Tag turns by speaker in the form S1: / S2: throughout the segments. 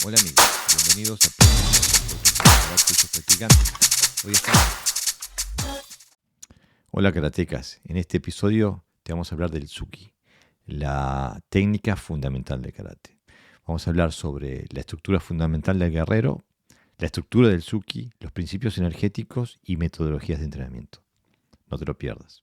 S1: Hola amigos, bienvenidos a Karate y sus practicantes. Hoy estamos. Hola karatecas, en este episodio te vamos a hablar del Tsuki, la técnica fundamental del karate. Vamos a hablar sobre la estructura fundamental del guerrero, la estructura del Tsuki, los principios energéticos y metodologías de entrenamiento. No te lo pierdas.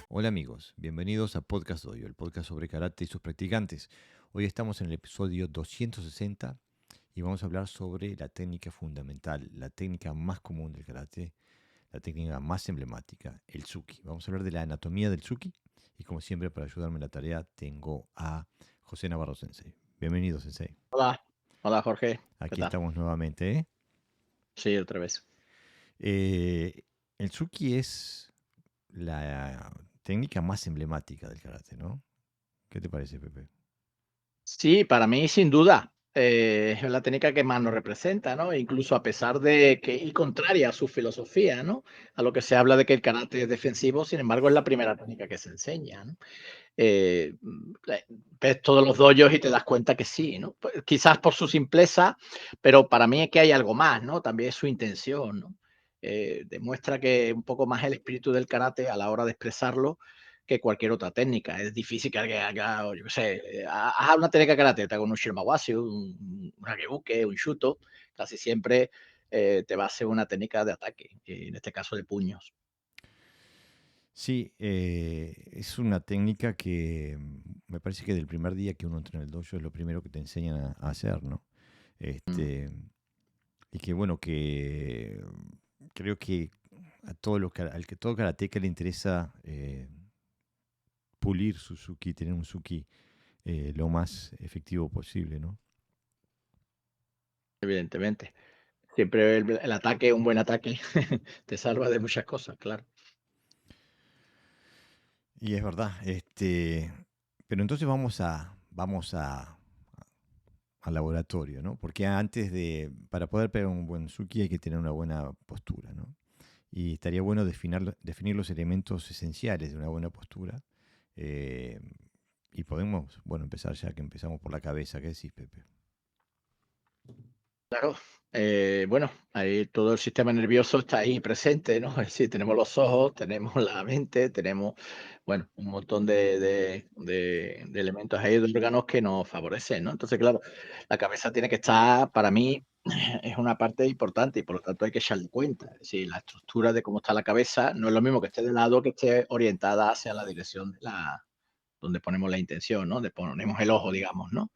S1: Hola amigos, bienvenidos a Podcast Dojo, el podcast sobre karate y sus practicantes. Hoy estamos en el episodio 260 y vamos a hablar sobre la técnica fundamental, la técnica más común del karate, la técnica más emblemática, el Tsuki. Vamos a hablar de la anatomía del Tsuki y como siempre para ayudarme en la tarea tengo a José Navarro Sensei. Bienvenido Sensei.
S2: Hola, hola Jorge, ¿qué
S1: Aquí
S2: tal?
S1: estamos nuevamente. ¿Eh?
S2: Sí, otra vez.
S1: El Tsuki es la técnica más emblemática del karate, ¿no? ¿Qué te parece, Pepe?
S2: Sí, para mí sin duda es la técnica que más nos representa, ¿no? Incluso a pesar de que es contraria a su filosofía, ¿no? A lo que se habla de que el karate es defensivo, sin embargo es la primera técnica que se enseña, ¿no? Ves todos los dojos y te das cuenta que sí, ¿no? Pues, quizás por su simpleza, pero para mí es que hay algo más, ¿no? También es su intención, ¿no? Demuestra que un poco más el espíritu del karate a la hora de expresarlo que cualquier otra técnica. Es difícil que alguien haga, o yo qué sé, haz una técnica de karate, te haga un shirmawashi, un hagebuke, un shuto, casi siempre te va a ser una técnica de ataque, en este caso de puños.
S1: Sí, es una técnica que me parece que del primer día que uno entra en el dojo es lo primero que te enseñan a hacer, ¿no?
S2: Mm.
S1: Este, y que bueno, que creo que a todo al que todo karateca le interesa pulir su Suki, tener un Suki lo más efectivo posible, ¿no?
S2: Evidentemente. Siempre el ataque, un buen ataque, te salva de muchas cosas, claro.
S1: Y es verdad, pero entonces al laboratorio, ¿no? Porque para poder pegar un buen Suki hay que tener una buena postura, ¿no? Y estaría bueno definir los elementos esenciales de una buena postura. eh, y podemos, bueno, empezar ya que empezamos por la cabeza. ¿Qué decís, Pepe?
S2: Claro, bueno, ahí todo el sistema nervioso está ahí presente, ¿no? Es decir, tenemos los ojos, tenemos la mente, tenemos, bueno, un montón de elementos ahí, de órganos que nos favorecen, ¿no? Entonces, claro, la cabeza tiene que estar, para mí, es una parte importante y por lo tanto hay que echarle cuenta. Es decir, la estructura de cómo está la cabeza no es lo mismo que esté de lado que esté orientada hacia la dirección de donde ponemos la intención, ¿no? Donde ponemos el ojo, digamos, ¿no?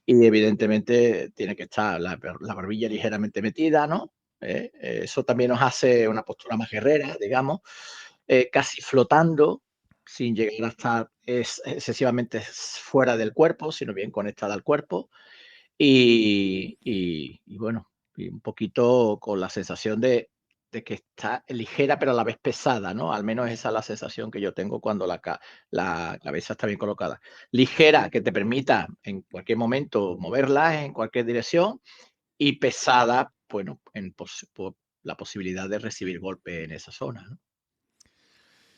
S2: Y evidentemente tiene que estar la barbilla ligeramente metida, ¿no? Eso también nos hace una postura más guerrera, digamos, casi flotando, sin llegar a estar excesivamente fuera del cuerpo, sino bien conectada al cuerpo. Y bueno, y un poquito con la sensación de que está ligera, pero a la vez pesada, ¿no? Al menos esa es la sensación que yo tengo cuando la cabeza está bien colocada. Ligera, que te permita en cualquier momento moverla en cualquier dirección, y pesada, bueno, por la posibilidad de recibir golpe en esa zona, ¿no?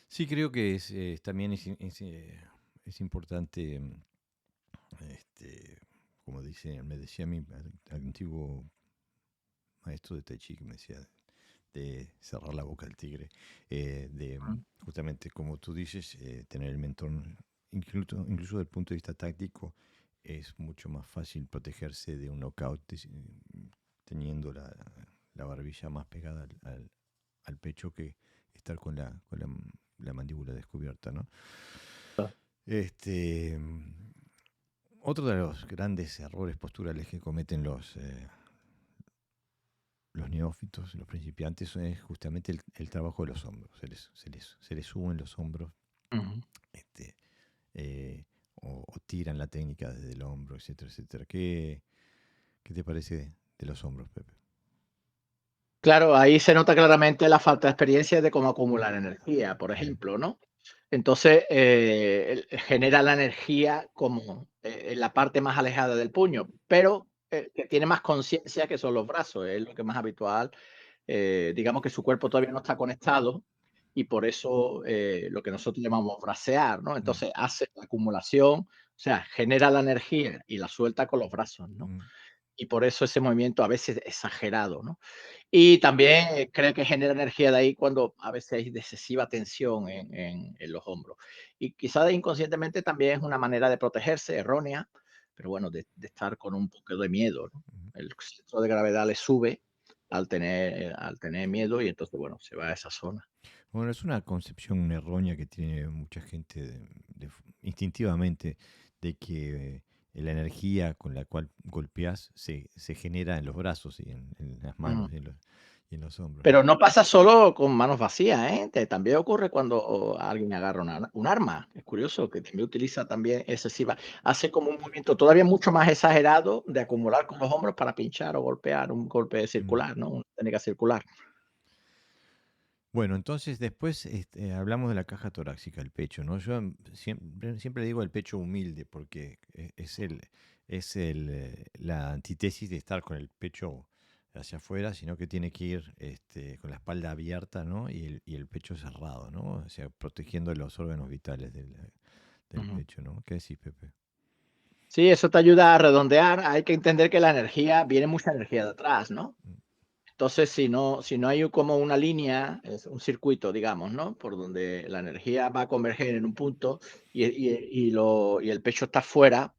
S1: Sí, creo que también es importante, este, como me decía mi antiguo maestro de Tai Chi, que me decía de cerrar la boca al tigre,
S2: Mm.
S1: justamente como tú dices, tener el mentón, incluso desde el punto de vista táctico, es mucho más fácil protegerse de un knockout teniendo la barbilla más pegada al pecho que estar con la mandíbula descubierta, ¿no? Este, otro de los grandes errores posturales que cometen los neófitos, los principiantes, es justamente el trabajo de los hombros. Se les suben los hombros
S2: Ujú.
S1: este, eh, o tiran la técnica desde el hombro, etcétera, etcétera. ¿Qué te parece de los hombros, Pepe?
S2: Claro, ahí se nota claramente la falta de experiencia de cómo acumular energía, por ejemplo, ¿no? Entonces, genera la energía como en la parte más alejada del puño, pero que tiene más conciencia que son los brazos, es lo que es más habitual. Digamos que su cuerpo todavía no está conectado y por eso lo que nosotros llamamos bracear, ¿no?
S1: Mm,
S2: Entonces hace la acumulación, o sea, genera la energía y la suelta con los brazos, ¿no?
S1: mm.
S2: Y por eso ese movimiento a veces exagerado, ¿no? Y también creo que genera energía de ahí cuando a veces hay excesiva tensión en los hombros. Y quizás inconscientemente también es una manera de protegerse, errónea, pero bueno, de estar con un poco de miedo, ¿no?
S1: Ujú.
S2: El centro de gravedad le sube al tener miedo y entonces, bueno, se va a esa zona.
S1: Bueno, es una concepción errónea que tiene mucha gente instintivamente de que la energía con la cual golpeas se genera en los brazos y en las
S2: Mm.
S1: manos y en los hombros, ¿no?
S2: Pero no pasa solo con manos vacías, ¿eh? También ocurre cuando alguien agarra un arma. Es curioso que también utiliza también excesiva. Hace como un movimiento todavía mucho más exagerado de acumular con los hombros para pinchar o golpear, un golpe
S1: Mm.
S2: circular, ¿no? Una técnica circular.
S1: Bueno, entonces después hablamos de la caja torácica, el pecho, ¿no? Yo siempre digo el pecho humilde porque la antítesis de estar con el pecho hacia afuera, sino que tiene que ir con la espalda abierta, ¿no? Y el pecho cerrado, ¿no? O sea, protegiendo los órganos vitales del
S2: Ujú.
S1: pecho, ¿no? ¿Qué decís, Pepe?
S2: Sí, eso te ayuda a redondear. Hay que entender que la energía, viene mucha energía de atrás, ¿no?
S1: Mm.
S2: Entonces, si no hay como una línea, es un circuito, digamos, ¿no? Por donde la energía va a converger en un punto y el pecho está fuera.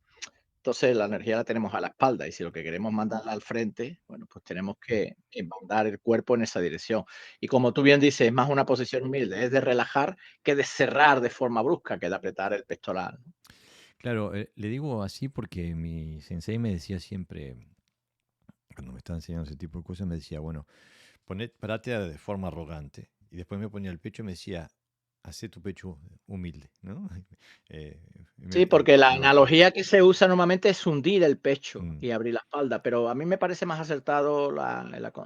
S2: Entonces, la energía la tenemos a la espalda y si lo que queremos mandarla al frente, bueno, pues tenemos que mandar el cuerpo en esa dirección. Y como tú bien dices, es más una posición humilde, es de relajar que de cerrar de forma brusca, que de apretar el pectoral, ¿no?
S1: Claro, le digo así porque mi sensei me decía siempre, cuando me estaba enseñando ese tipo de cosas, me decía, bueno, parate de forma arrogante. Y después me ponía el pecho y me decía, hacé tu pecho humilde, ¿no? Eh,
S2: Sí, porque la
S1: algo así.
S2: analogía que se usa normalmente es hundir el pecho
S1: Mm,
S2: y abrir la espalda, pero a mí me parece más acertado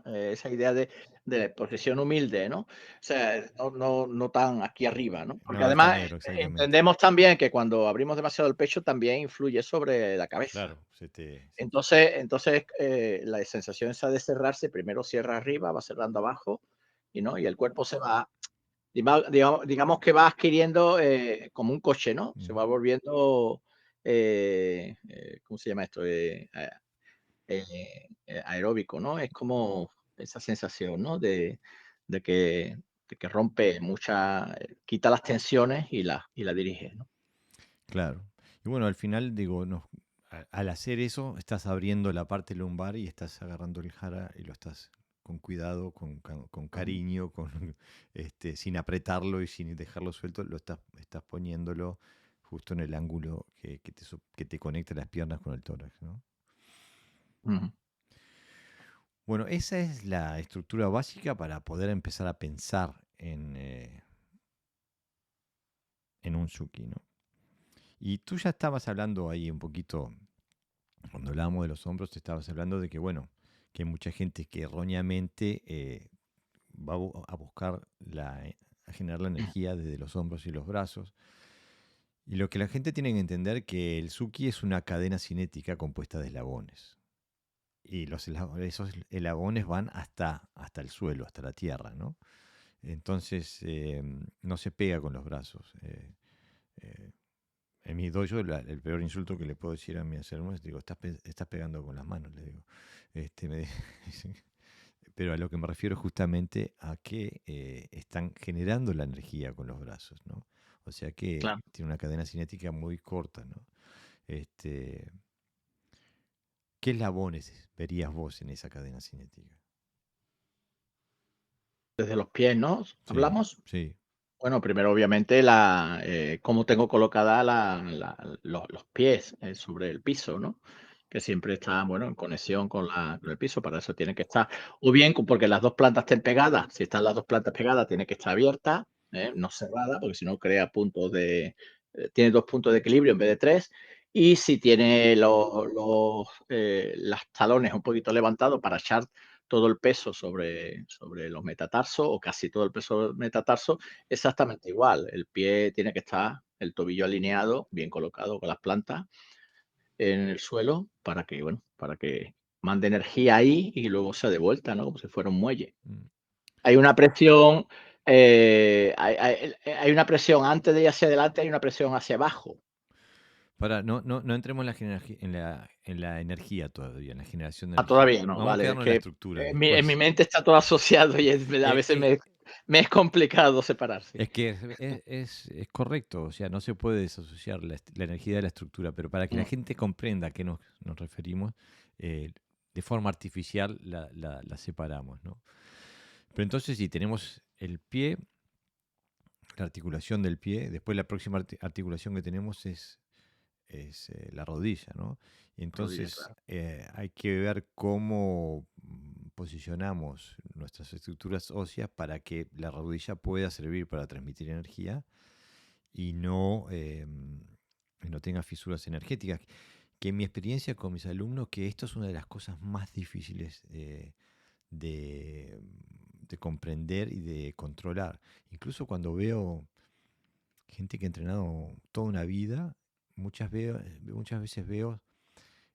S2: esa idea de posición humilde, ¿no? O sea, no tan aquí arriba, ¿no? Porque
S1: no
S2: además
S1: altanero, exactamente.
S2: entendemos también que cuando abrimos demasiado el pecho también influye sobre la cabeza.
S1: Claro,
S2: Entonces, la sensación esa de cerrarse, primero cierra arriba, va cerrando abajo, y ¿no? Y el cuerpo se va, digamos que va adquiriendo como un coche, ¿no? Se
S1: mm,
S2: va volviendo, ¿cómo se llama esto? Aeróbico, ¿no? Es como esa sensación, ¿no? De que, de que rompe quita las tensiones y la dirige, ¿no?
S1: claro. Y bueno, al final, digo, no, al hacer eso, estás abriendo la parte lumbar y estás agarrando el jara y lo estás con cuidado, con
S2: Ujú,
S1: cariño, sin apretarlo y sin dejarlo suelto, estás poniéndolo justo en el ángulo que te conecta las piernas con el tórax, ¿no?
S2: ujú.
S1: Bueno, esa es la estructura básica para poder empezar a pensar en un Suki, ¿no? Y tú ya estabas hablando ahí un poquito, cuando hablábamos de los hombros, te estabas hablando de que, bueno, que hay mucha gente que erróneamente va a buscar a generar la energía desde los hombros y los brazos. Y lo que la gente tiene que entender que el Suki es una cadena cinética compuesta de eslabones. Y esos eslabones van hasta el suelo, hasta la tierra, ¿no? Entonces no se pega con los brazos. Eh, en mi dojo el peor insulto que le puedo decir a mi alumno es, digo, estás pegando con las manos, le digo. Me dicen, pero a lo que me refiero es justamente a que están generando la energía con los brazos, ¿no? O sea que
S2: Claro.
S1: tiene una cadena cinética muy corta, ¿no? Este, ¿Qué eslabones verías vos en esa cadena cinética?
S2: Desde los pies, ¿no?
S1: Sí,
S2: ¿Hablamos?
S1: sí.
S2: Bueno, primero, obviamente, cómo tengo colocada los pies sobre el piso, ¿no? Que siempre está, bueno, en conexión con el piso, para eso tiene que estar, o bien porque las dos plantas estén pegadas, si están las dos plantas pegadas, tiene que estar abierta, no cerrada, porque si no crea tiene dos puntos de equilibrio en vez de tres, y si tiene las talones un poquito levantados para echar todo el peso sobre los metatarsos, o casi todo el peso del metatarso, exactamente igual. El pie tiene que estar, el tobillo alineado, bien colocado con las plantas, en el suelo para que, bueno, para que mande energía ahí y luego sea de vuelta, ¿no? Como si fuera un muelle.
S1: Mm.
S2: Hay una presión, hay una presión antes de ir hacia adelante, hay una presión hacia abajo.
S1: No entremos en la energía todavía, en la generación de
S2: Ah,
S1: energía.
S2: todavía no,
S1: Vamos a
S2: vale, es
S1: quedarnos en la
S2: que
S1: estructura
S2: en mi
S1: después.
S2: mente está todo asociado y a
S1: Eh,
S2: veces
S1: eh,
S2: me es complicado separar, sí.
S1: es que es correcto, o sea, no se puede desasociar la energía de la estructura, pero para que la
S2: Mm,
S1: gente comprenda a qué nos referimos, eh, de forma artificial la separamos, ¿no? Pero entonces, si tenemos el pie, la articulación del pie, después la próxima articulación que tenemos es la rodilla, ¿no? Y
S2: rodilla,
S1: entonces
S2: claro.
S1: hay que ver cómo posicionamos nuestras estructuras óseas para que la rodilla pueda servir para transmitir energía y no tenga fisuras energéticas. Que en mi experiencia con mis alumnos, que esto es una de las cosas más difíciles de, de comprender y de controlar. Incluso cuando veo gente que ha entrenado toda una vida, muchas veces veo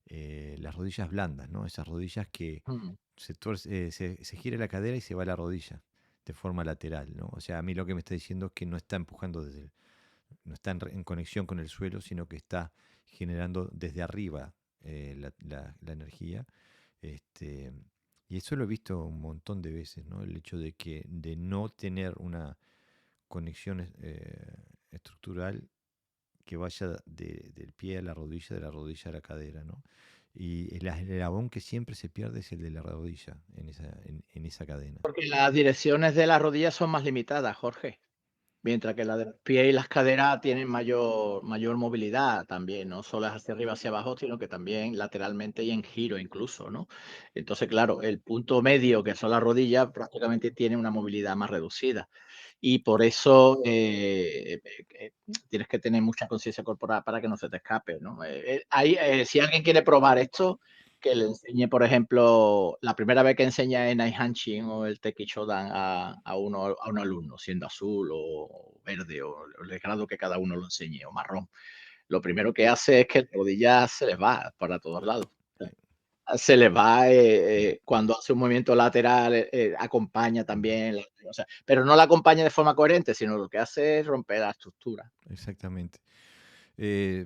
S1: las rodillas blandas, ¿no? Esas rodillas que
S2: Mm,
S1: se gira la cadera y se va la rodilla de forma lateral, ¿no? O sea, a mí lo que me está diciendo es que no está empujando no está en conexión con el suelo, sino que está generando desde arriba la energía. Este, y eso lo he visto un montón de veces, ¿no? El hecho de no tener una conexión estructural que vaya del pie a la rodilla, de la rodilla a la cadera, ¿no? Y el eslabón que siempre se pierde es el de la rodilla en esa cadena.
S2: porque las direcciones de las rodillas son más limitadas, Jorge. Mientras que la de los pies y las caderas tienen mayor movilidad también, no solo es hacia arriba, hacia abajo, sino que también lateralmente y en giro incluso, ¿no? Entonces, claro, el punto medio, que son las rodillas, prácticamente tiene una movilidad más reducida. Y por eso, tienes que tener mucha conciencia corporal para que no se te escape, ¿no? Si alguien quiere probar esto, que le enseñe, por ejemplo, la primera vez que enseña en Hanshin o el Teki Shodan a un alumno, siendo azul o verde o el grado que cada uno lo enseñe, o marrón. Lo primero que hace es que la rodilla se les va para todos lados.
S1: Eh,
S2: Se les va, cuando hace un movimiento lateral, acompaña también, o sea, pero no la acompaña de forma coherente, sino lo que hace es romper la estructura.
S1: Exactamente. Eh,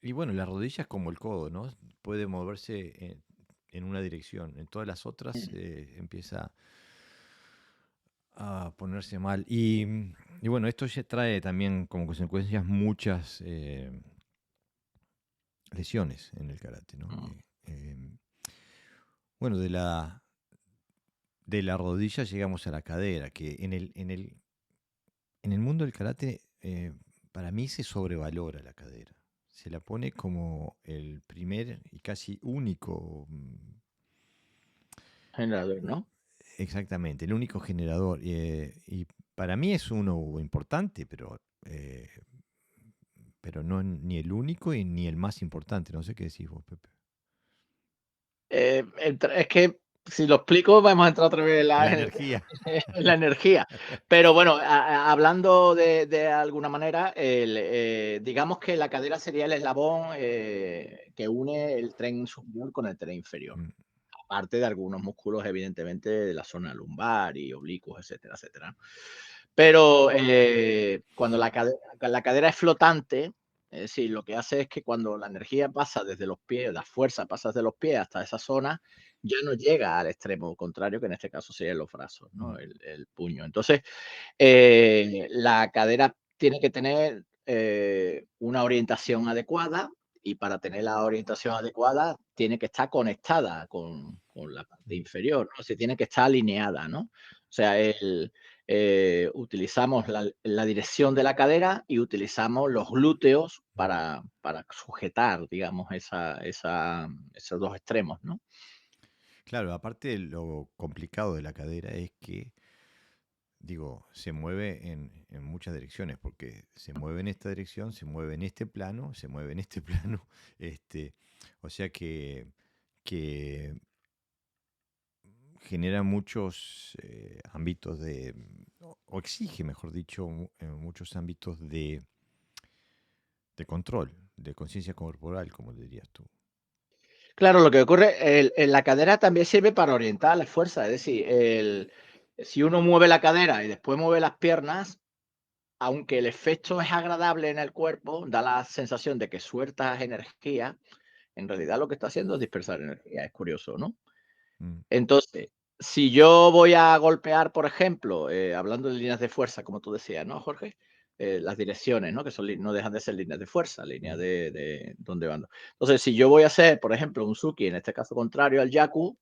S1: y bueno, la rodilla es como el codo, ¿no? Puede moverse en una dirección. En todas las otras
S2: Mm.
S1: empieza a ponerse mal. Y bueno, esto ya trae también como consecuencias muchas lesiones en el karate, ¿no?
S2: Mm.
S1: Bueno, de la rodilla llegamos a la cadera, que en el mundo del karate para mí se sobrevalora la cadera. Se la pone como el primer y casi único,
S2: Generador, ¿no?
S1: exactamente, el único generador. Y para mí es uno importante, pero no ni el único y ni el más importante. No sé qué decís vos, Pepe.
S2: Es que si lo explico vamos a entrar otra vez en
S1: La
S2: la
S1: energía.
S2: en la energía. Pero bueno, hablando de alguna manera, digamos que la cadera sería el eslabón, que une el tren superior con el tren inferior.
S1: Mm,
S2: Aparte de algunos músculos, evidentemente, de la zona lumbar y oblicuos, etcétera, etcétera. Pero, cuando la cadera es flotante, es decir, lo que hace es que cuando la energía pasa desde los pies, la fuerza pasa desde los pies hasta esa zona, ya no llega al extremo contrario, que en este caso serían los brazos,
S1: mm.
S2: ¿no? El puño. Entonces, la cadera tiene que tener, una orientación adecuada, y para tener la orientación adecuada tiene que estar conectada con la parte inferior, ¿no? Se tiene que estar alineada, ¿no? O sea, utilizamos la dirección de la cadera y utilizamos los glúteos para sujetar, digamos, esos dos extremos, ¿no?
S1: Claro, aparte lo complicado de la cadera es que digo, se mueve en muchas direcciones, porque se mueve en esta dirección, se mueve en este plano, se mueve en este plano, este, o sea que genera muchos ámbitos o exige, mejor dicho, muchos ámbitos de control. de conciencia corporal, como le dirías tú.
S2: Claro, lo que ocurre, la cadera también sirve para orientar la fuerza, es decir, si uno mueve la cadera y después mueve las piernas, aunque el efecto es agradable en el cuerpo, da la sensación de que sueltas energía, en realidad lo que está haciendo es dispersar energía, es curioso, ¿no?
S1: Mm,
S2: Entonces, si yo voy a golpear, por ejemplo, hablando de líneas de fuerza, como tú decías, ¿no, Jorge? Las direcciones, ¿no? Que son, no dejan de ser líneas de fuerza, líneas
S1: mm,
S2: de dónde van. Entonces, si yo voy a hacer, por ejemplo, un Suki, en este caso contrario al Yaku,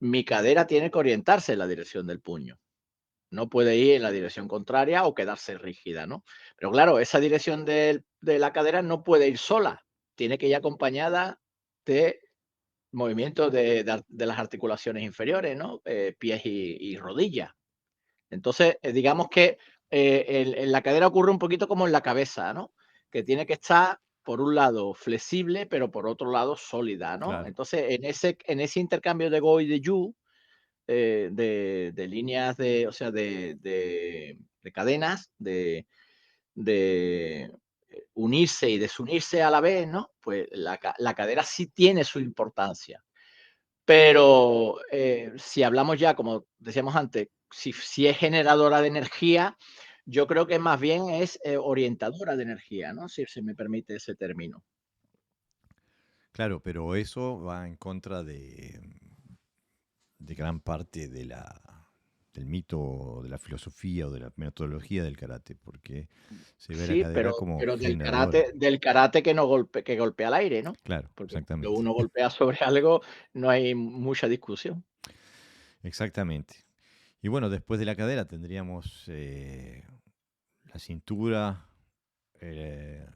S2: mi cadera tiene que orientarse en la dirección del puño. No puede ir en la dirección contraria o quedarse rígida, ¿no? Pero claro, esa dirección de la cadera no puede ir sola, tiene que ir acompañada de movimientos de las articulaciones inferiores, ¿no? Pies y rodillas. Entonces, digamos que en la cadera ocurre un poquito como en la cabeza, ¿no? Que tiene que estar, por un lado, flexible, pero por otro lado, sólida, ¿no?
S1: claro,
S2: Entonces, en ese intercambio de Go y de Yu, de líneas de, o sea, de cadenas, de unirse y desunirse a la vez, ¿no? Pues la cadera sí tiene su importancia. Pero si hablamos ya, como decíamos antes, si es generadora de energía, yo creo que más bien es orientadora de energía, ¿no? Si se me permite ese término.
S1: claro, pero eso va en contra de gran parte del mito, de la filosofía o de la metodología del karate, porque se ve la
S2: Sí,
S1: cadera
S2: pero,
S1: como
S2: pero
S1: generadora.
S2: del karate que no que golpea al aire, ¿no?
S1: Claro,
S2: Porque cuando
S1: exactamente.
S2: uno golpea sobre algo no hay mucha discusión.
S1: Exactamente. Y bueno, después de la cadera tendríamos la cintura, eh,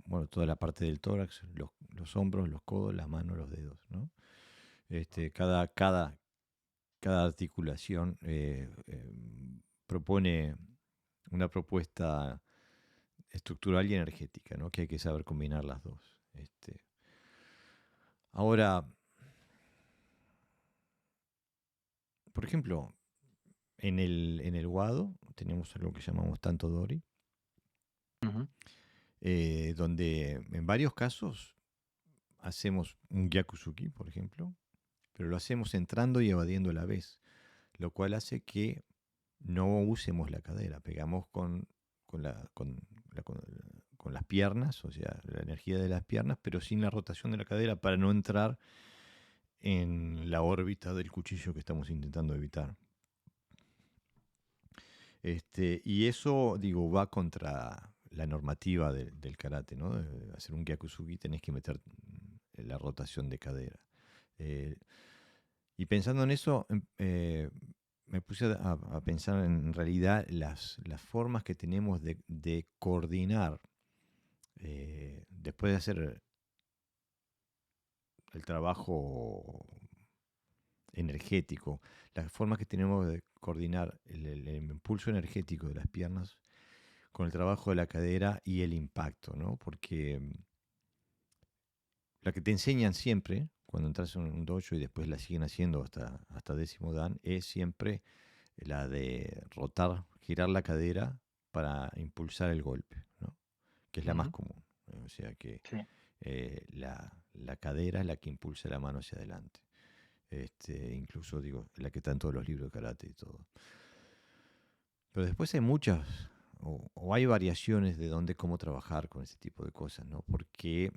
S1: bueno, toda la parte del tórax, los hombros, los codos, las manos, los dedos, ¿no? Cada articulación propone una propuesta estructural y energética, ¿no? Que hay que saber combinar las dos. Ahora, por ejemplo, en el Wado tenemos algo que llamamos Tanto Dori,
S2: Ujú,
S1: donde en varios casos hacemos un Gyakusuki, por ejemplo, pero lo hacemos entrando y evadiendo a la vez, lo cual hace que no usemos la cadera, pegamos con, la, con las piernas, o sea, la energía de las piernas, pero sin la rotación de la cadera para no entrar en la órbita del cuchillo que estamos intentando evitar. Y eso, digo, va contra la normativa del karate, ¿no? De hacer un gyakusugi tenés que meter la rotación de cadera. Eh, y pensando en eso, me puse a pensar en realidad las formas que tenemos de coordinar después de hacer el trabajo energético, las formas que tenemos de coordinar el impulso energético de las piernas con el trabajo de la cadera y el impacto, ¿no? Porque la que te enseñan siempre, cuando entras en un dojo y después la siguen haciendo hasta décimo dan, es siempre la de rotar, girar la cadera para impulsar el golpe, ¿no? Que es la más
S2: ujú,
S1: común. O sea que
S2: sí.
S1: la cadera es la que impulsa la mano hacia adelante. Incluso digo, la que está en todos los libros de karate y todo. Pero después hay muchas, o hay variaciones de dónde, cómo trabajar con ese tipo de cosas, ¿no? Porque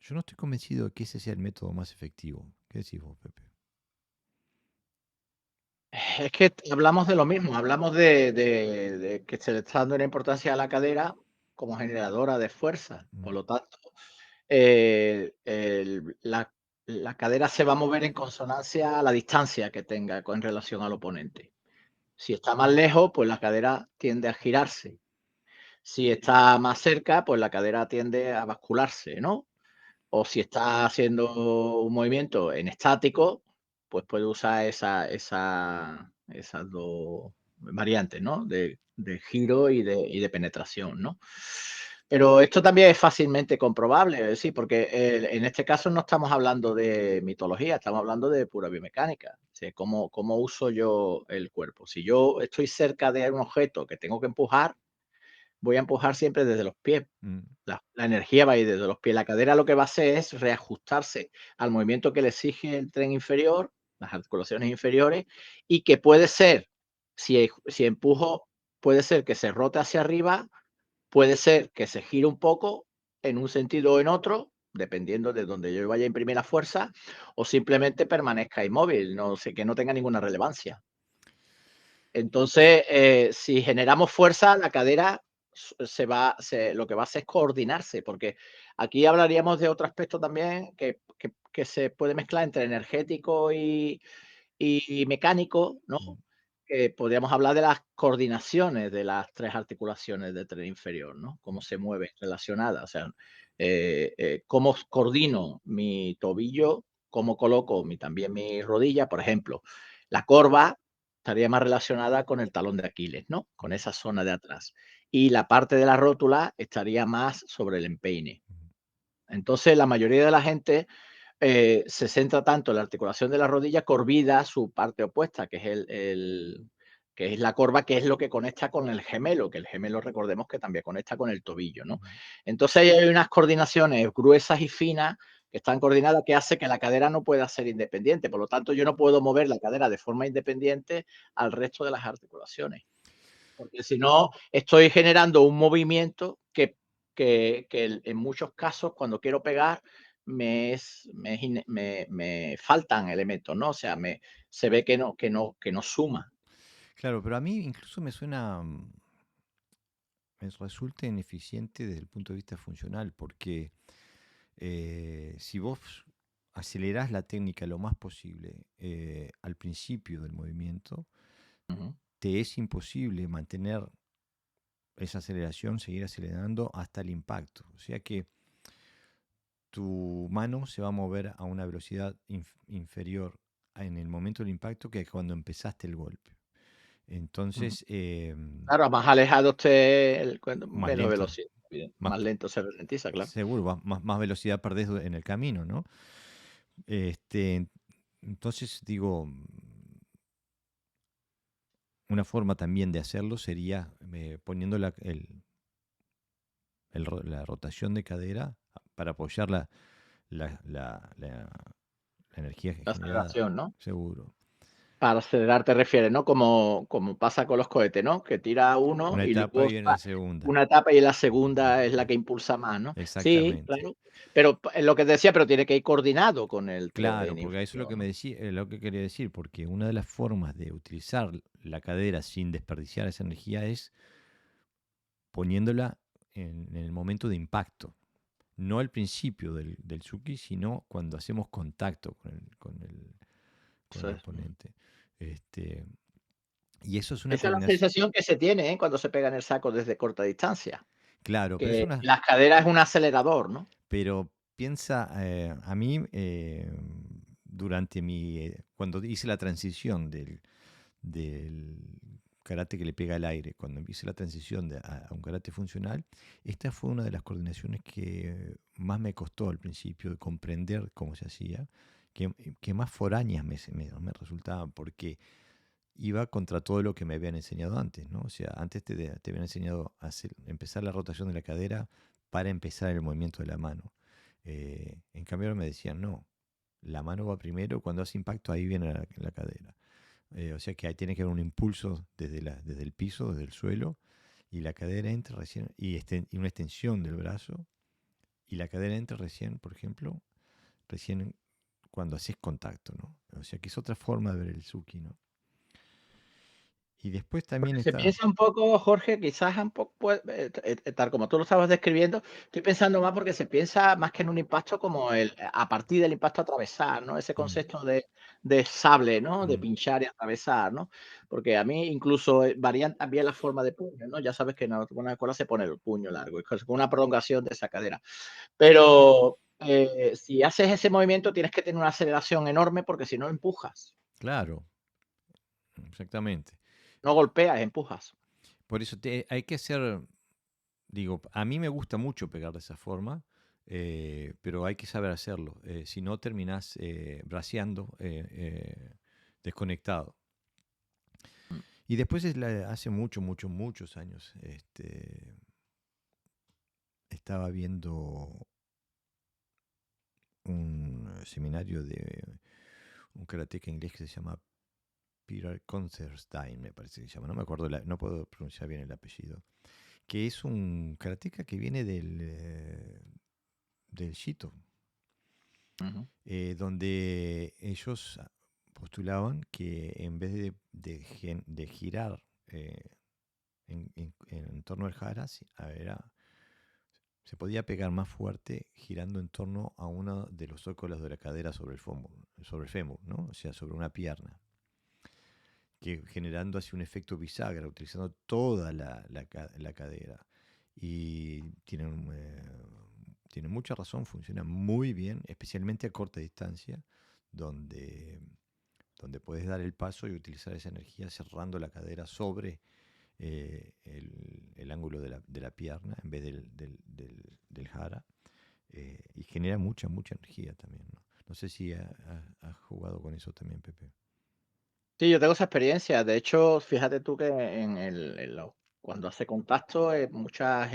S1: yo no estoy convencido de que ese sea el método más efectivo. ¿Qué decís vos, Pepe?
S2: Es que hablamos de lo mismo, hablamos de que se le está dando una importancia a la cadera como generadora de fuerza.
S1: Mm,
S2: Por lo tanto, la cadera se va a mover en consonancia a la distancia que tenga con relación al oponente. Si está más lejos, pues la cadera tiende a girarse. Si está más cerca, pues la cadera tiende a bascularse, ¿no? O si está haciendo un movimiento en estático, pues puede usar esas dos variantes, ¿no? De giro y de penetración, ¿no? Pero esto también es fácilmente comprobable, es decir, porque en este caso no estamos hablando de mitología, estamos hablando de pura biomecánica. O sea, cómo uso yo el cuerpo. Si yo estoy cerca de un objeto que tengo que empujar, voy a empujar siempre desde los pies.
S1: mm,
S2: La energía va a ir desde los pies. La cadera lo que va a hacer es reajustarse al movimiento que le exige el tren inferior, las articulaciones inferiores, y que puede ser, si empujo, puede ser que se rote hacia arriba, puede ser que se gire un poco en un sentido o en otro, dependiendo de donde yo vaya a imprimir la fuerza, o simplemente permanezca inmóvil, no sé, que no tenga ninguna relevancia. Entonces, si generamos fuerza, la cadera lo que va a hacer es coordinarse, porque aquí hablaríamos de otro aspecto también que se puede mezclar entre energético y mecánico, ¿no?
S1: mm,
S2: Que podríamos hablar de las coordinaciones de las 3 articulaciones del tren inferior, ¿no?
S1: mm,
S2: Cómo se mueven relacionadas, o sea, cómo coordino mi tobillo, cómo coloco también mi rodilla, por ejemplo, la corva estaría más relacionada con el talón de Aquiles, ¿no? Con esa zona de atrás. Y la parte de la rótula estaría más sobre el empeine.
S1: mm.
S2: Entonces, la mayoría de la gente se centra tanto en la articulación de la rodilla que olvida su parte opuesta, que es que es la corva, que es lo que conecta con el gemelo, que el gemelo recordemos que también conecta con el tobillo, ¿no? Entonces ahí hay unas coordinaciones gruesas y finas que están coordinadas que hace que la cadera no pueda ser independiente. Por lo tanto, yo no puedo mover la cadera de forma independiente al resto de las articulaciones, porque si no, estoy generando un movimiento que en muchos casos, cuando quiero pegar, me faltan elementos, ¿no? O sea, se ve que no suma.
S1: Claro, pero a mí incluso me suena, me resulta ineficiente desde el punto de vista funcional, porque si vos acelerás la técnica lo más posible al principio del movimiento,
S2: Ujú.
S1: te es imposible mantener esa aceleración, seguir acelerando hasta el impacto. O sea que tu mano se va a mover a una velocidad inferior en el momento del impacto que cuando empezaste el golpe.
S2: Ujú.
S1: Entonces,
S2: Claro, más alejado esté
S1: más
S2: menos
S1: lento,
S2: velocidad,
S1: más,
S2: más lento se ralentiza, claro.
S1: seguro, más velocidad perdés en el camino, ¿no? Este, entonces, digo, una forma también de hacerlo sería poniendo la rotación de cadera para apoyar la energía
S2: La
S1: generada,
S2: aceleración, ¿no?
S1: seguro.
S2: Para acelerar te refieres, ¿no? Como pasa con los cohetes, ¿no? Que tira uno
S1: Una
S2: y
S1: etapa
S2: luego
S1: y una segunda.
S2: una etapa y la segunda es la que impulsa más, ¿no? Sí,
S1: Exactamente.
S2: claro. Pero es lo que te decía, pero tiene que ir coordinado con el
S1: Claro,
S2: tren
S1: porque eso es lo
S2: inferior,
S1: que me
S2: ¿no?
S1: decía, lo que quería decir, porque una de las formas de utilizar la cadera sin desperdiciar esa energía es poniéndola en el momento de impacto. No al principio del Tsuki, sino cuando hacemos contacto con
S2: Eso
S1: el
S2: es.
S1: oponente. Este, y eso es una
S2: Esa es la
S1: coordinación.
S2: sensación que se tiene, ¿eh? Cuando se pega en el saco desde corta distancia,
S1: Claro, pero es
S2: que
S1: una.
S2: las caderas es un acelerador, ¿no?
S1: Pero piensa, a mí, cuando hice la transición del karate que le pega al aire, cuando hice la transición a un karate funcional, esta fue una de las coordinaciones que más me costó al principio de comprender cómo se hacía, que más foráneas me resultaban, porque iba contra todo lo que me habían enseñado antes, ¿no? O sea, antes te habían enseñado empezar la rotación de la cadera para empezar el movimiento de la mano. En cambio ahora me decían, no, la mano va primero, cuando hace impacto ahí viene la cadera. O sea que ahí tiene que haber un impulso desde el piso, desde el suelo, y la cadera entra recién, y una extensión del brazo, y la cadera entra recién, por ejemplo, recién cuando haces contacto, ¿no? O sea que es otra forma de ver el Suki, ¿no? Y después también
S2: Se
S1: está.
S2: piensa un poco, Jorge, quizás un poco, tal como tú lo estabas describiendo, estoy pensando más porque se piensa más que en un impacto como a partir del impacto atravesar, ¿no? Ese
S1: Mm,
S2: concepto de sable, ¿no? De
S1: mm,
S2: pinchar y atravesar, ¿no? Porque a mí incluso varían también la forma de puño, ¿no? Ya sabes que en alguna escuela se pone el puño largo, es con una prolongación de esa cadera. Pero si haces ese movimiento tienes que tener una aceleración enorme porque si no empujas,
S1: claro, exactamente.
S2: no golpeas, empujas.
S1: Por eso hay que hacer, digo, a mí me gusta mucho pegar de esa forma, pero hay que saber hacerlo. Si no, terminás braceando, desconectado. Y después hace muchos años, estaba viendo un seminario de un karateca inglés que se llama Peter Constantine, me parece que se llama, no me acuerdo, no puedo pronunciar bien el apellido, que es un karateca que viene del Shito,
S2: Ujú.
S1: donde ellos postulaban que en vez de girar en torno al jara, se podía pegar más fuerte girando en torno a uno de los zócolos de la cadera sobre el fémur, ¿no? O sea, sobre una pierna, que generando así un efecto bisagra, utilizando toda la cadera. Y tienen mucha razón, funciona muy bien, especialmente a corta distancia, donde, donde puedes dar el paso y utilizar esa energía cerrando la cadera sobre el ángulo de la pierna en vez del jara. Y genera mucha energía también, ¿no? No sé si has jugado con eso también, Pepe.
S2: Sí, yo tengo esa experiencia. De hecho, fíjate tú que cuando hace contacto, muchas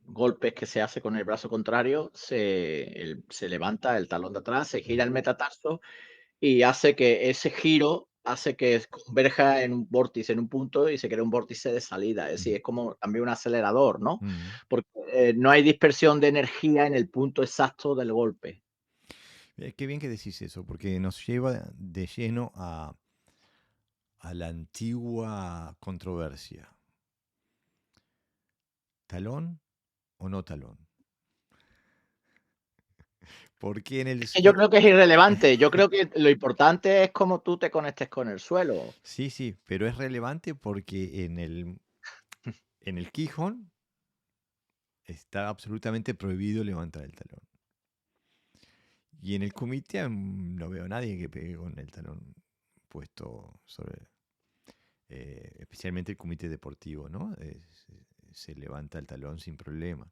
S2: golpes que se hace con el brazo contrario, se levanta el talón de atrás, se gira
S1: Mm,
S2: el metatarso y hace que ese giro hace que converja en un vórtice, en un punto y se crea un vórtice de salida. Es decir,
S1: mm,
S2: es como también un acelerador, ¿no?
S1: mm.
S2: Porque no hay dispersión de energía en el punto exacto del golpe.
S1: Qué bien que decís eso, porque nos lleva de lleno a la antigua controversia. ¿Talón o no talón? Porque en el...
S2: Es que yo creo que es irrelevante. Yo creo que lo importante es cómo tú te conectes con el suelo.
S1: Sí, sí, pero es relevante porque en el Quijón está absolutamente prohibido levantar el talón. Y en el comité no veo a nadie que pegue con el talón puesto sobre, especialmente el comité deportivo, ¿no? Se levanta el talón sin problema.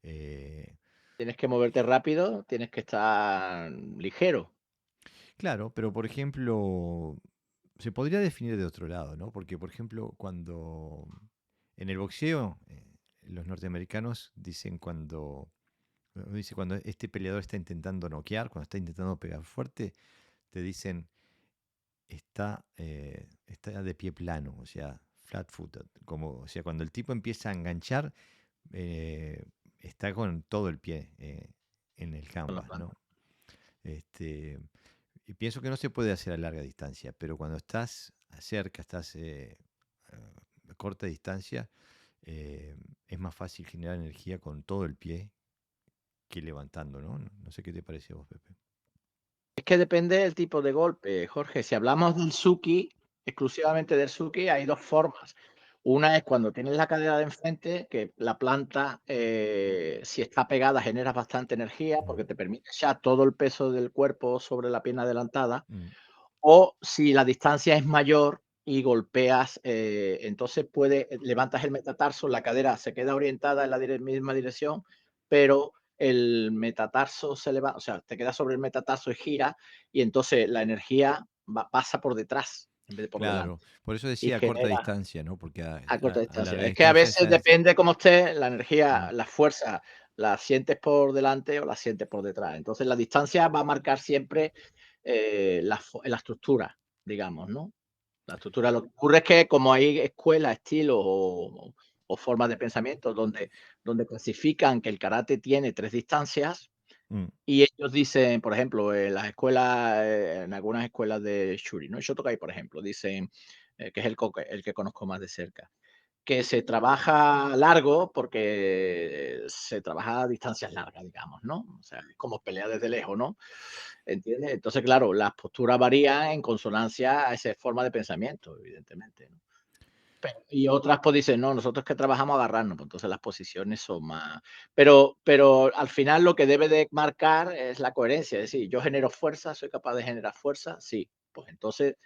S1: Eh,
S2: Tienes que moverte rápido, tienes que estar ligero.
S1: claro, pero por ejemplo, se podría definir de otro lado, ¿no? Porque, por ejemplo, cuando en el boxeo, los norteamericanos dicen cuando este peleador está intentando noquear, cuando está intentando pegar fuerte, te dicen está de pie plano, o sea, flat footed, como, o sea, cuando el tipo empieza a enganchar, eh, está con todo el pie en el
S2: Con la
S1: canvas,
S2: planta.
S1: ¿no? Este, y pienso que no se puede hacer a larga distancia, pero cuando estás cerca, estás a corta distancia, eh, es más fácil generar energía con todo el pie que levantando, ¿no? No sé qué te parece a vos, Pepe.
S2: Es que depende del tipo de golpe, Jorge. Si hablamos del Suki, exclusivamente del Suki, hay dos formas. Una es cuando tienes la cadera de enfrente, que la planta, si está pegada, genera bastante energía
S1: Mm,
S2: porque te permite ya todo el peso del cuerpo sobre la pierna adelantada.
S1: mm,
S2: O si la distancia es mayor y golpeas, entonces levantas el metatarso, la cadera se queda orientada en la misma dirección, pero el metatarso se levanta, o sea, te queda sobre el metatarso y gira, y entonces la energía pasa por detrás en vez de por
S1: claro,
S2: delante.
S1: por eso
S2: Y
S1: decía a corta
S2: genera
S1: distancia, ¿no? Porque
S2: a corta
S1: a
S2: distancia.
S1: larga
S2: Es que a
S1: distancia
S2: veces
S1: ya es...
S2: depende cómo esté la energía,
S1: mm,
S2: la fuerza, la sientes por delante o la sientes por detrás. Entonces la distancia va a marcar siempre la estructura, digamos, ¿no? La estructura. Lo que ocurre es que como hay escuelas, estilos o formas de pensamiento donde clasifican que el karate tiene tres distancias
S1: mm,
S2: y ellos dicen, por ejemplo, en las escuelas, en algunas escuelas de Shuri, ¿no? Shotokai, por ejemplo, dicen, que es el que conozco más de cerca, que se trabaja largo porque se trabaja a distancias largas, digamos, ¿no? O sea, es como pelear desde lejos, ¿no? ¿Entiendes? Entonces, claro, las posturas varían en consonancia a esa forma de pensamiento, evidentemente, ¿no? Y otras pues dicen, no, nosotros que trabajamos a agarrarnos, pues entonces las posiciones son más... Pero al final lo que debe de marcar es la coherencia, es decir, yo genero fuerza, soy capaz de generar fuerza, sí, pues entonces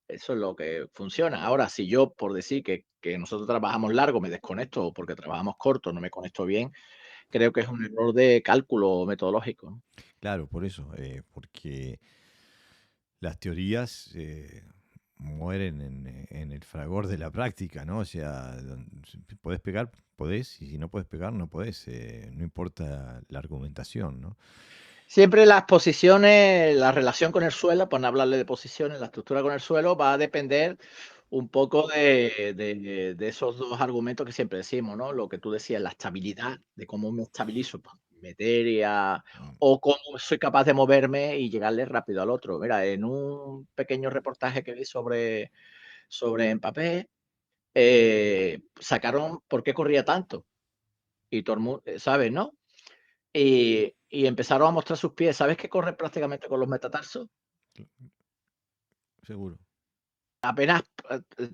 S2: eso es lo que funciona. Ahora, si yo, por decir que nosotros trabajamos largo, me desconecto, o porque trabajamos corto, no me conecto bien, creo que es un error de cálculo metodológico, ¿no?
S1: claro, por eso, porque las teorías mueren en el fragor de la práctica, ¿no? O sea, si podés pegar, podés, y si no podés pegar, no podés, no importa la argumentación, ¿no?
S2: Siempre las posiciones, la relación con el suelo, por no hablarle de posiciones, la estructura con el suelo va a depender un poco de esos dos argumentos que siempre decimos, ¿no? Lo que tú decías, la estabilidad, de cómo me estabilizo, pues, meter
S1: Mm,
S2: o cómo soy capaz de moverme y llegarle rápido al otro. Mira, en un pequeño reportaje que vi sobre Mbappé, sacaron por qué corría tanto y todo el mundo, ¿sabes, no? Y empezaron a mostrar sus pies. ¿Sabes que corre prácticamente con los metatarsos?
S1: seguro.
S2: Apenas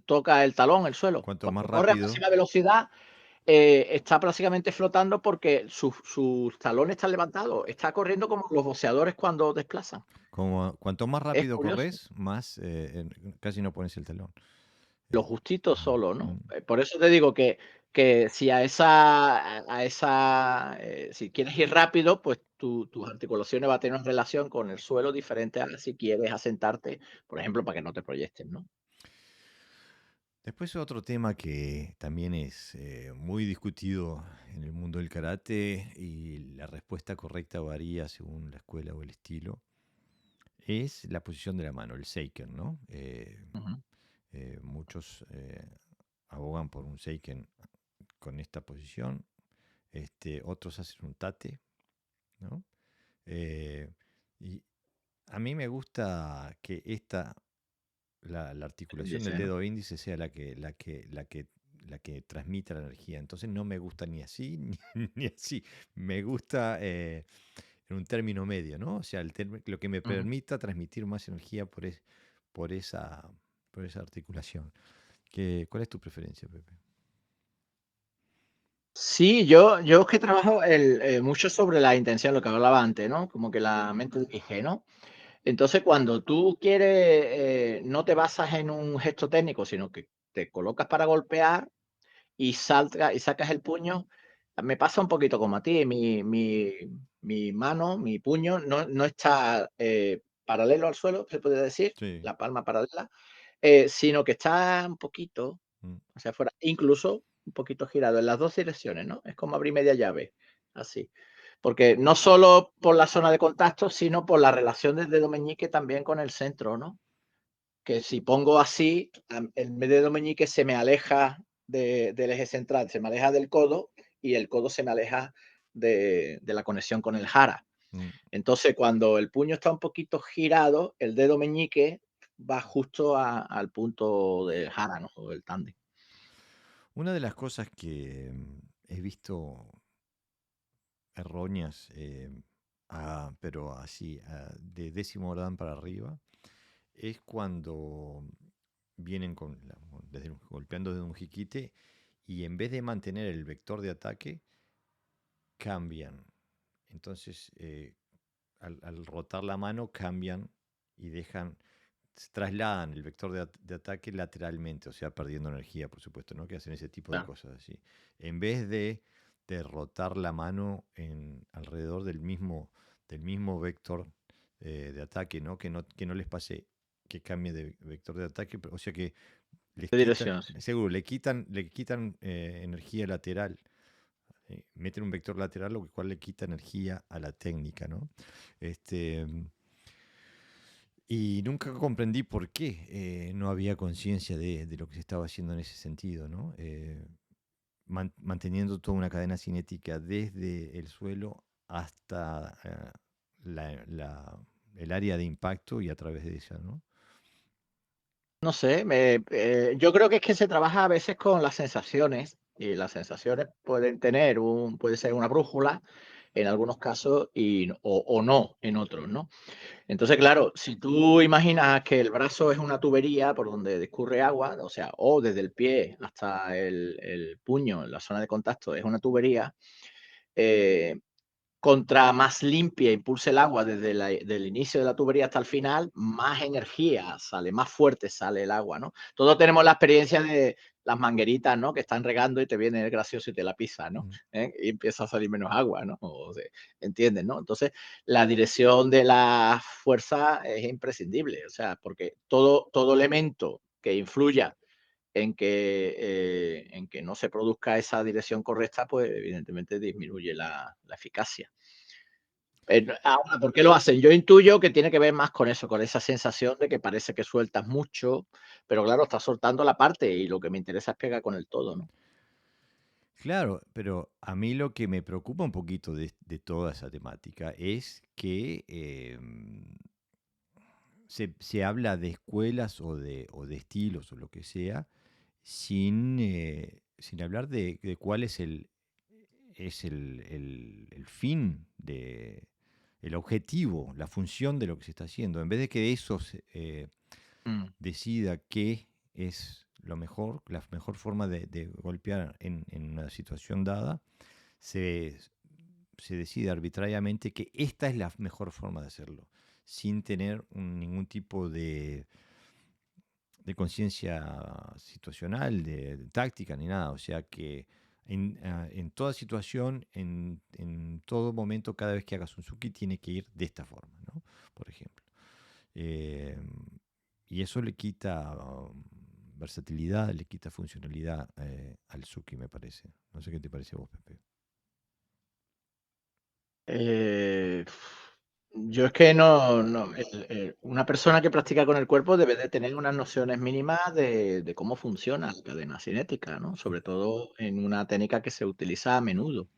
S2: toca el talón, el suelo.
S1: Cuanto más
S2: Cuando corre a
S1: rápido,
S2: máxima velocidad, está prácticamente flotando porque sus talones están levantados. Está corriendo como los boxeadores cuando desplazan.
S1: cuanto más
S2: Es
S1: rápido
S2: curioso.
S1: corres, más casi no pones el talón.
S2: Lo
S1: Eh,
S2: justito
S1: mm,
S2: solo, ¿no?
S1: mm.
S2: Por eso te digo que si si quieres ir rápido, pues tus articulaciones va a tener una relación con el suelo diferente a si quieres asentarte, por ejemplo, para que no te proyectes, ¿no?
S1: Después otro tema que también es muy discutido en el mundo del karate y la respuesta correcta varía según la escuela o el estilo, es la posición de la mano, el seiken, ¿no?
S2: Ujú.
S1: Muchos abogan por un seiken con esta posición, otros hacen un tate, ¿no? Eh, y a mí me gusta que la articulación del
S2: Índice, ¿no?
S1: dedo índice sea la que transmita la energía. Entonces no me gusta ni así ni así. Me gusta en un término medio, ¿no? O sea, lo que me
S2: Ujú.
S1: permita transmitir más energía por esa, por esa articulación. ¿Cuál es tu preferencia, Pepe?
S2: Sí, yo es que trabajo mucho sobre la intención, lo que hablaba antes, ¿no? Como que la mente dirige, ¿no? Entonces, cuando tú quieres, no te basas en un gesto técnico, sino que te colocas para golpear y sacas el puño, me pasa un poquito como a ti. Mi mano, mi puño, no está paralelo al suelo, se puede decir,
S1: Sí.
S2: la palma paralela, sino que está un poquito
S1: Mm.
S2: hacia afuera, incluso un poquito girado en las dos direcciones, ¿no? Es como abrir media llave, así. Porque no solo por la zona de contacto, sino por la relación del dedo meñique también con el centro, ¿no? Que si pongo así, el dedo meñique se me aleja del eje central, se me aleja del codo y el codo se me aleja de la conexión con el jara.
S1: Mm.
S2: Entonces, cuando el puño está un poquito girado, el dedo meñique va justo al punto del jara, ¿no? O del tándem.
S1: Una de las cosas que he visto erróneas, pero así, de décimo dan para arriba, es cuando vienen golpeando desde un jiquite y en vez de mantener el vector de ataque, cambian. Entonces, al rotar la mano, cambian y trasladan el vector de ataque lateralmente, o sea, perdiendo energía, por supuesto, ¿no? Que hacen ese tipo de
S2: Claro.
S1: cosas así. En vez de rotar la mano alrededor del mismo vector de ataque, ¿no? Que no les pase que cambie de vector de ataque, o sea que les
S2: De
S1: quitan,
S2: dirección, sí.
S1: seguro, le quitan energía lateral. Meten un vector lateral, lo cual le quita energía a la técnica, ¿no? Este, y nunca comprendí por qué no había conciencia de lo que se estaba haciendo en ese sentido, ¿no? Manteniendo toda una cadena cinética desde el suelo hasta el área de impacto y a través de ella, ¿no?
S2: No sé, yo creo que es que se trabaja a veces con las sensaciones y las sensaciones puede ser una brújula en algunos casos o no en otros, ¿no? Entonces, claro, si tú imaginas que el brazo es una tubería por donde discurre agua, o sea, o desde el pie hasta el puño, la zona de contacto es una tubería, eh, contra más limpia impulse el agua desde del inicio de la tubería hasta el final, más energía sale, más fuerte sale el agua, ¿no? Todos tenemos la experiencia de las mangueritas, ¿no? Que están regando y te viene el gracioso y te la pisa, ¿no?
S1: Mm.
S2: Y empieza a salir menos agua, ¿no? ¿Entiendes, no? Entonces, la dirección de la fuerza es imprescindible, o sea, porque todo elemento que influya en que no se produzca esa dirección correcta, pues evidentemente disminuye la eficacia. Ahora, ¿por qué lo hacen? Yo intuyo que tiene que ver más con eso, con esa sensación de que parece que sueltas mucho, pero claro, estás soltando la parte y lo que me interesa es pegar con el todo, ¿no?
S1: Claro, pero a mí lo que me preocupa un poquito de toda esa temática es que se habla de escuelas o de estilos o lo que sea, sin hablar de cuál es el fin, el objetivo, la función de lo que se está haciendo. En vez de que eso
S2: Mm,
S1: decida qué es lo mejor, la mejor forma de golpear en una situación dada, se, se decide arbitrariamente que esta es la mejor forma de hacerlo, sin tener ningún tipo de conciencia situacional, de táctica, ni nada. O sea que en toda situación, en todo momento, cada vez que hagas un suki, tiene que ir de esta forma, ¿no? Por ejemplo. Eh, y eso le quita versatilidad, le quita funcionalidad al suki, me parece. No sé qué te parece a vos, Pepe.
S2: eh, yo es que una persona que practica con el cuerpo debe de tener unas nociones mínimas de cómo funciona la cadena cinética, ¿no? Sobre todo en una técnica que se utiliza a menudo.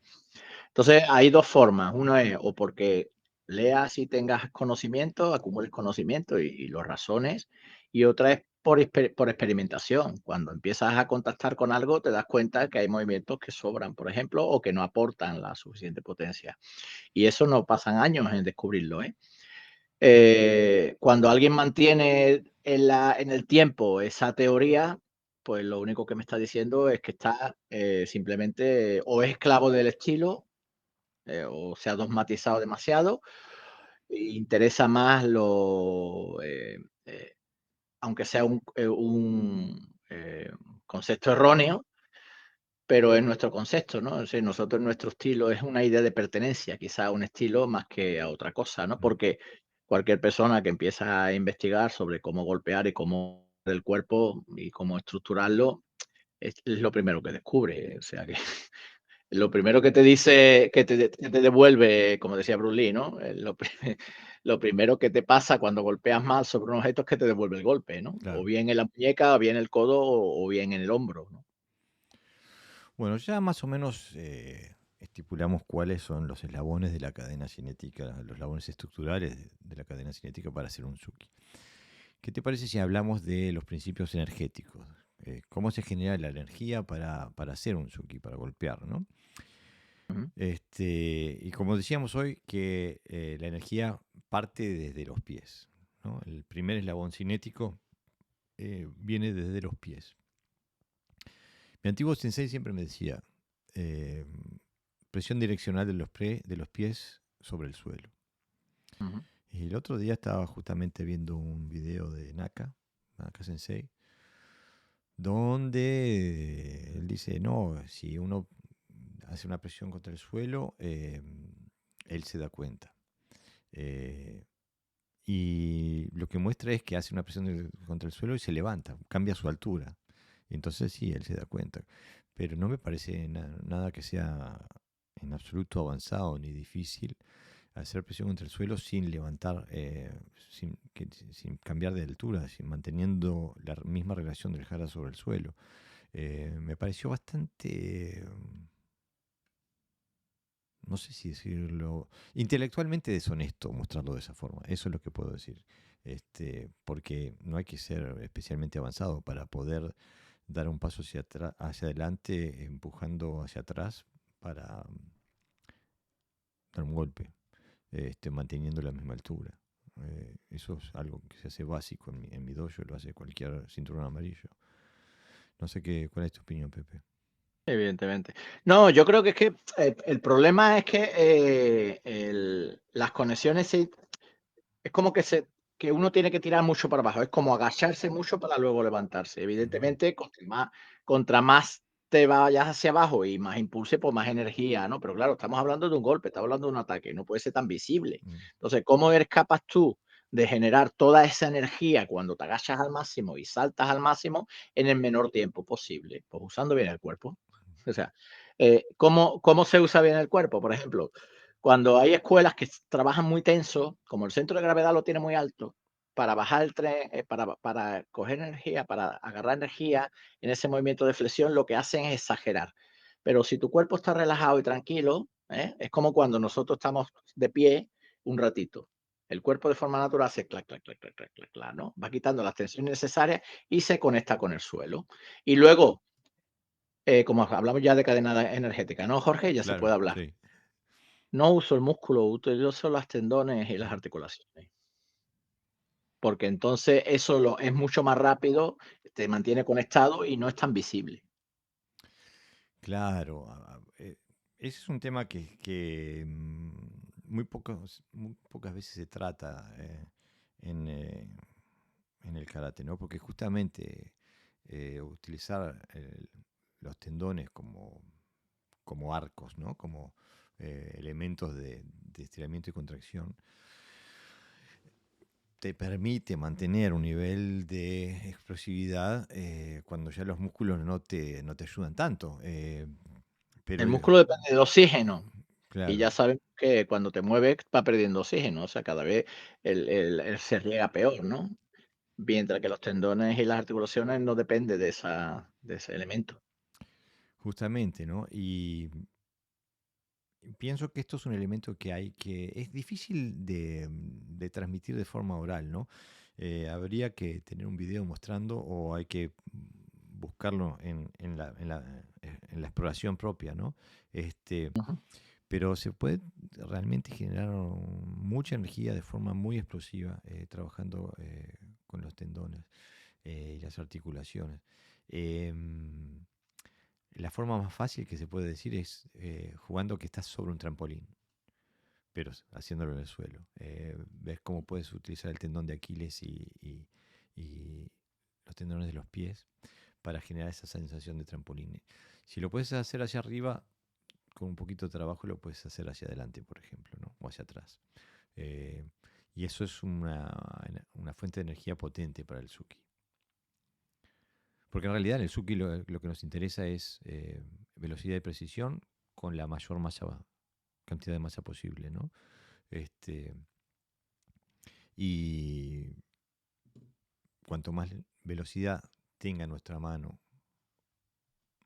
S2: Entonces, hay 2 formas. Uno es o porque leas y tengas conocimiento, acumules conocimiento y lo razones, y otra es por experimentación. Cuando empiezas a contactar con algo, te das cuenta que hay movimientos que sobran, por ejemplo, o que no aportan la suficiente potencia. Y eso no pasan años en descubrirlo, ¿eh? Cuando alguien mantiene en el tiempo esa teoría, pues lo único que me está diciendo es que está, simplemente o es esclavo del estilo, o se ha dogmatizado demasiado, e interesa más aunque sea un concepto erróneo, pero es nuestro concepto, ¿no? Es decir, nosotros nuestro estilo es una idea de pertenencia, quizá a un estilo más que a otra cosa, ¿no?
S1: Mm.
S2: Porque cualquier persona que empieza a investigar sobre cómo golpear y cómo el cuerpo y cómo estructurarlo, es lo primero que descubre. O sea que lo primero que te dice, que te devuelve, como decía Bruce Lee, ¿no? Lo primero que te pasa cuando golpeas mal sobre un objeto es que te devuelve el golpe, ¿no? O
S1: Claro.
S2: bien en la muñeca, o bien en el codo, o bien en el hombro, ¿no?
S1: Bueno, ya más o menos estipulamos cuáles son los eslabones de la cadena cinética, los eslabones estructurales de la cadena cinética para hacer un Suki. ¿Qué te parece si hablamos de los principios energéticos? ¿Cómo se genera la energía para hacer un Suki, para golpear, ¿no?
S2: Ujú,
S1: Y como decíamos hoy, que la energía parte desde los pies, ¿no? El primer eslabón cinético viene desde los pies. Mi antiguo sensei siempre me decía, eh, presión direccional de los pies sobre el suelo.
S2: ujú.
S1: Y el otro día estaba justamente viendo un video de Naka Sensei, donde él dice, no, si uno hace una presión contra el suelo, él se da cuenta. Eh, y lo que muestra es que hace una presión contra el suelo y se levanta, cambia su altura. Y entonces sí, él se da cuenta. Pero no me parece nada que sea en absoluto avanzado ni difícil hacer presión contra el suelo sin levantar, sin cambiar de altura, manteniendo la misma relación del jara sobre el suelo. Me pareció bastante, no sé si decirlo, intelectualmente deshonesto mostrarlo de esa forma. Eso es lo que puedo decir. Porque no hay que ser especialmente avanzado para poder dar un paso hacia adelante, empujando hacia atrás para dar un golpe, manteniendo la misma altura. Eso es algo que se hace básico en mi dojo, lo hace cualquier cinturón amarillo. No sé cuál es tu opinión, Pepe.
S2: Evidentemente. No, yo creo que es que el problema es que las conexiones es como que uno tiene que tirar mucho para abajo, es como agacharse mucho para luego levantarse.
S1: Ujú,
S2: Evidentemente, contra más te vayas hacia abajo y más impulse, pues más energía, ¿no? Pero claro, estamos hablando de un golpe, estamos hablando de un ataque, no puede ser tan visible.
S1: mm.
S2: Entonces, ¿cómo eres capaz tú de generar toda esa energía cuando te agachas al máximo y saltas al máximo en el menor tiempo posible? Pues usando bien el cuerpo. O sea, ¿cómo se usa bien el cuerpo? Por ejemplo, cuando hay escuelas que trabajan muy tenso, como el centro de gravedad lo tiene muy alto, para bajar el tren, para coger energía, para agarrar energía en ese movimiento de flexión, lo que hacen es exagerar. Pero si tu cuerpo está relajado y tranquilo, es como cuando nosotros estamos de pie un ratito. El cuerpo de forma natural hace clac, clac, clac, clac, clac, clac, clac, ¿no? Va quitando las tensiones necesarias y se conecta con el suelo. Y luego, como hablamos ya de cadena energética, ¿no, Jorge? Ya se
S1: Claro,
S2: puede hablar.
S1: sí.
S2: No uso el músculo, utilizo las tendones y las
S1: Mm.
S2: articulaciones, porque entonces es mucho más rápido, te mantiene conectado y no es tan visible.
S1: Claro, ese es un tema que muy pocas veces se trata en, eh, en el karate, ¿no? Porque justamente utilizar los tendones como arcos, ¿no? Como elementos de estiramiento y contracción, te permite mantener un nivel de explosividad cuando ya los músculos no te ayudan tanto.
S2: El
S1: Pero,
S2: músculo depende del oxígeno y ya
S1: claro,
S2: sabemos que cuando te mueves va perdiendo oxígeno, o sea, cada vez se riega peor, ¿no? Mientras que los tendones y las articulaciones no depende de ese elemento.
S1: justamente, ¿no? Y pienso que esto es un elemento que es difícil de transmitir de forma oral, ¿no? Habría que tener un video mostrando o hay que buscarlo en la exploración propia, ¿no? Este,
S2: Ujú.
S1: pero se puede realmente generar mucha energía de forma muy explosiva trabajando con los tendones y las articulaciones. Em, la forma más fácil que se puede decir es jugando que estás sobre un trampolín, pero haciéndolo en el suelo. Ves cómo puedes utilizar el tendón de Aquiles y los tendones de los pies para generar esa sensación de trampolín. Si lo puedes hacer hacia arriba, con un poquito de trabajo lo puedes hacer hacia adelante, por ejemplo, ¿no? O hacia atrás. Eh, y eso es una fuente de energía potente para el Suki. Porque en realidad en el Suki lo que nos interesa es velocidad y precisión con la mayor cantidad de masa posible, ¿no? Este, y cuanto más velocidad tenga nuestra mano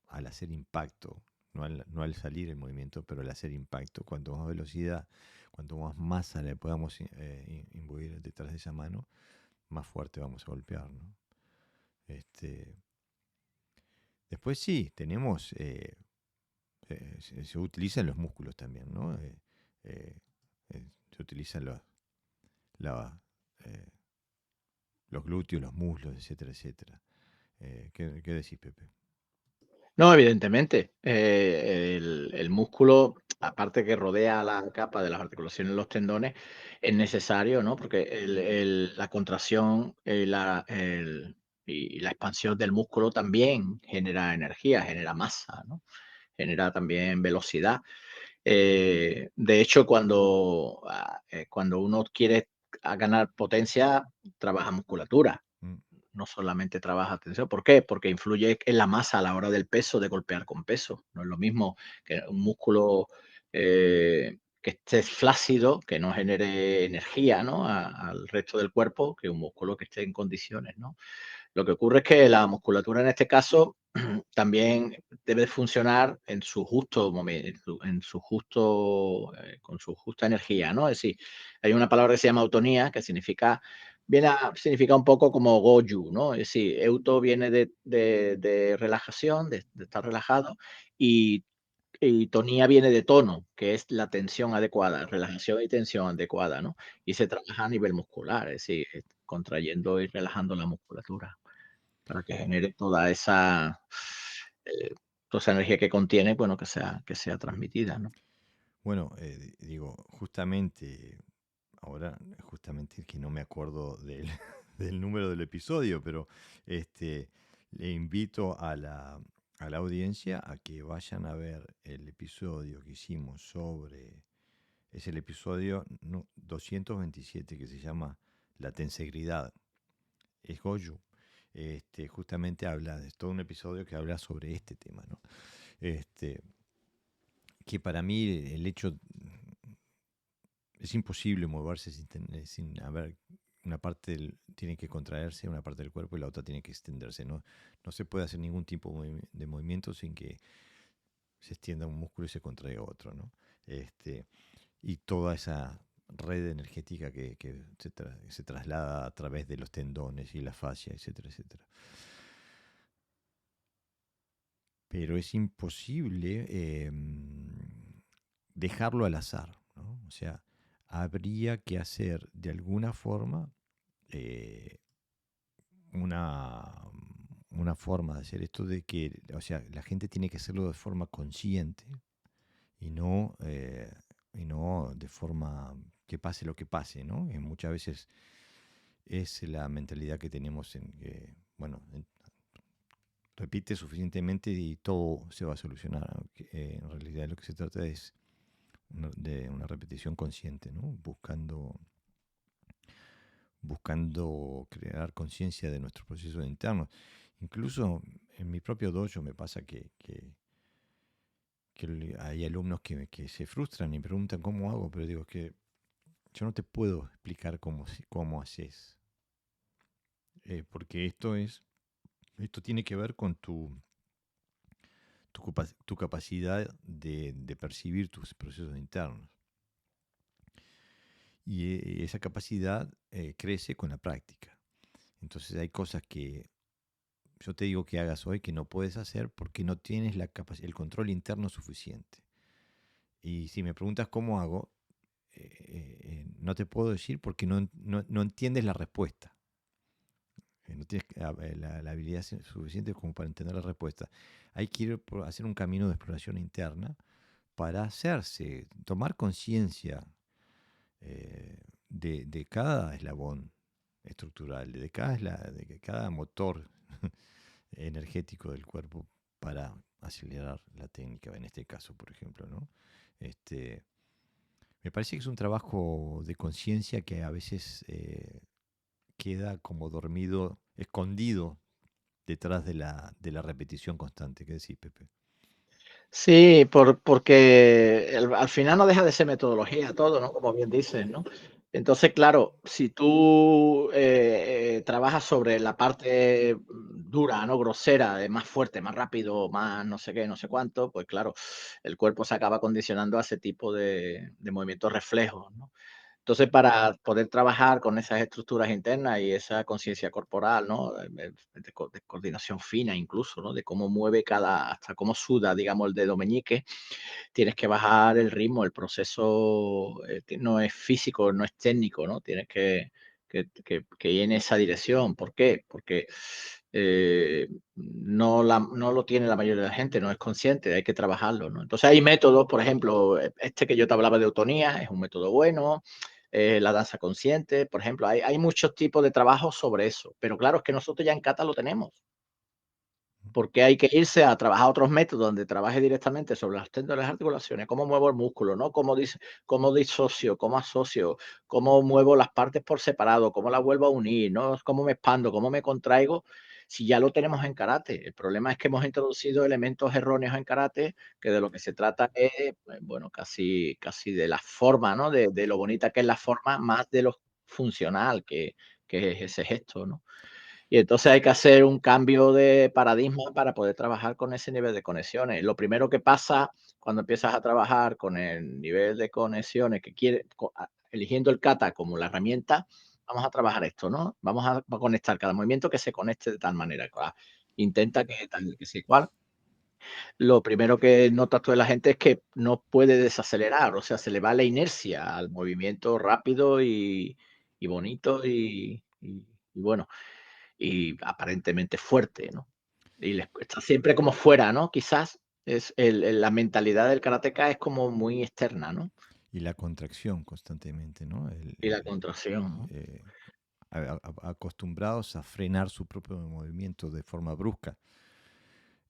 S1: al hacer impacto, no al salir el movimiento, pero al hacer impacto, cuanto más velocidad, cuanto más masa le podamos imbuir detrás de esa mano, más fuerte vamos a golpear, ¿no? Este, después sí, tenemos, se utilizan los músculos también, ¿no? Eh, se utilizan la- eh, los glúteos, los muslos, etcétera, etcétera. ¿Qué decís, Pepe?
S2: No, evidentemente. El músculo, aparte que rodea la capa de las articulaciones, los tendones, es necesario, ¿no? Porque la contracción y la expansión del músculo también genera energía, genera masa, ¿no? Genera también velocidad. De hecho, cuando uno quiere ganar potencia, trabaja musculatura,
S1: Mm,
S2: no solamente trabaja atención. ¿Por qué? Porque influye en la masa a la hora del peso, de golpear con peso. No es lo mismo que un músculo que esté flácido, que no genere energía, ¿no? Al resto del cuerpo, que un músculo que esté en condiciones, ¿no? Lo que ocurre es que la musculatura en este caso también debe funcionar en su justo momento, con su justa energía, ¿no? Es decir, hay una palabra que se llama autonía, que viene a significar un poco como goju, ¿no? Es decir, euto viene de relajación, de estar relajado, y, y tonía viene de tono, que es la tensión adecuada, relajación y tensión adecuada, ¿no? Y se trabaja a nivel muscular, es decir, contrayendo y relajando la musculatura para que genere toda esa, toda esa energía que contiene, bueno, que sea transmitida, ¿no?
S1: Bueno, digo, justamente, ahora justamente que no me acuerdo del, del número del episodio, pero este, le invito a la audiencia a que vayan a ver el episodio que hicimos sobre, es el episodio 227 que se llama La tensegridad, es Goju. Justamente habla, es todo un episodio que habla sobre este tema, ¿no? Este, que para mí el hecho es imposible moverse sin haber una parte tiene que contraerse, una parte del cuerpo y la otra tiene que extenderse. No, no se puede hacer ningún tipo de movimiento sin que se extienda un músculo y se contraiga otro, ¿no? Este, y toda esa red energética que se traslada a través de los tendones y la fascia, etcétera, etcétera. Pero es imposible dejarlo al azar, ¿no? O sea, habría que hacer de alguna forma eh, una, una forma de hacer esto de que, o sea, la gente tiene que hacerlo de forma consciente y no de forma que pase lo que pase, ¿no? Y muchas veces es la mentalidad que tenemos en que, bueno, repite suficientemente y todo se va a solucionar. Aunque, en realidad lo que se trata es de una repetición consciente, ¿no? Buscando crear conciencia de nuestros procesos internos. Incluso en mi propio dojo me pasa que hay alumnos que se frustran y preguntan cómo hago, pero digo que yo no te puedo explicar cómo haces, porque esto tiene que ver con tu capacidad de percibir tus procesos internos. Y esa capacidad crece con la práctica. Entonces hay cosas que yo te digo que hagas hoy que no puedes hacer porque no tienes el control interno suficiente. Y si me preguntas cómo hago, no te puedo decir porque no entiendes la respuesta. No tienes la habilidad suficiente como para entender la respuesta. Hay que ir por hacer un camino de exploración interna para tomar conciencia de cada eslabón estructural, de cada motor energético del cuerpo para acelerar la técnica, en este caso, por ejemplo, ¿no? Este, Me parece que es un trabajo de conciencia que a veces queda como dormido, escondido detrás de la repetición constante. ¿Qué decís, Pepe?
S2: Sí, porque al final no deja de ser metodología todo, ¿no? Como bien dices, ¿no? Entonces, claro, si tú trabajas sobre la parte dura, ¿no? Grosera, de más fuerte, más rápido, más no sé qué, no sé cuánto, pues claro, el cuerpo se acaba condicionando a ese tipo de movimientos reflejos, ¿no? Entonces, para poder trabajar con esas estructuras internas y esa conciencia corporal, ¿no? De coordinación fina incluso, ¿no? De cómo mueve hasta cómo suda, digamos, el dedo meñique, tienes que bajar el ritmo, el proceso no es físico, no es técnico, ¿no? Tienes que ir en esa dirección. ¿Por qué? Porque no lo tiene la mayoría de la gente, no es consciente, hay que trabajarlo, ¿no? Entonces hay métodos, por ejemplo, este que yo te hablaba de eutonía, es un método bueno, la danza consciente, por ejemplo, hay muchos tipos de trabajo sobre eso, pero claro, es que nosotros ya en Cata lo tenemos. Porque hay que irse a trabajar otros métodos donde trabaje directamente sobre las tendones, las articulaciones, cómo muevo el músculo, ¿no? Cómo disocio, cómo asocio, cómo muevo las partes por separado, cómo las vuelvo a unir, ¿no? Cómo me expando, cómo me contraigo, si ya lo tenemos en karate. El problema es que hemos introducido elementos erróneos en karate, que de lo que se trata es, pues, bueno, casi de la forma, ¿no? De lo bonita que es la forma, más de lo funcional que es ese gesto, ¿no? Y entonces hay que hacer un cambio de paradigma para poder trabajar con ese nivel de conexiones. Lo primero que pasa cuando empiezas a trabajar con el nivel de conexiones que quieres, eligiendo el kata como la herramienta, vamos a trabajar esto, ¿no? Vamos a conectar cada movimiento que se conecte de tal manera. Intenta que tal, que sea igual. Lo primero que notas tú de la gente es que no puede desacelerar, o sea, se le va la inercia al movimiento rápido y bonito y bueno y aparentemente fuerte, ¿no? y está siempre como fuera, ¿no? Quizás es la mentalidad del karateka es como muy externa, ¿no?
S1: Y la contracción constantemente, ¿no?
S2: Y la contracción, ¿no?
S1: Eh, acostumbrados a frenar su propio movimiento de forma brusca,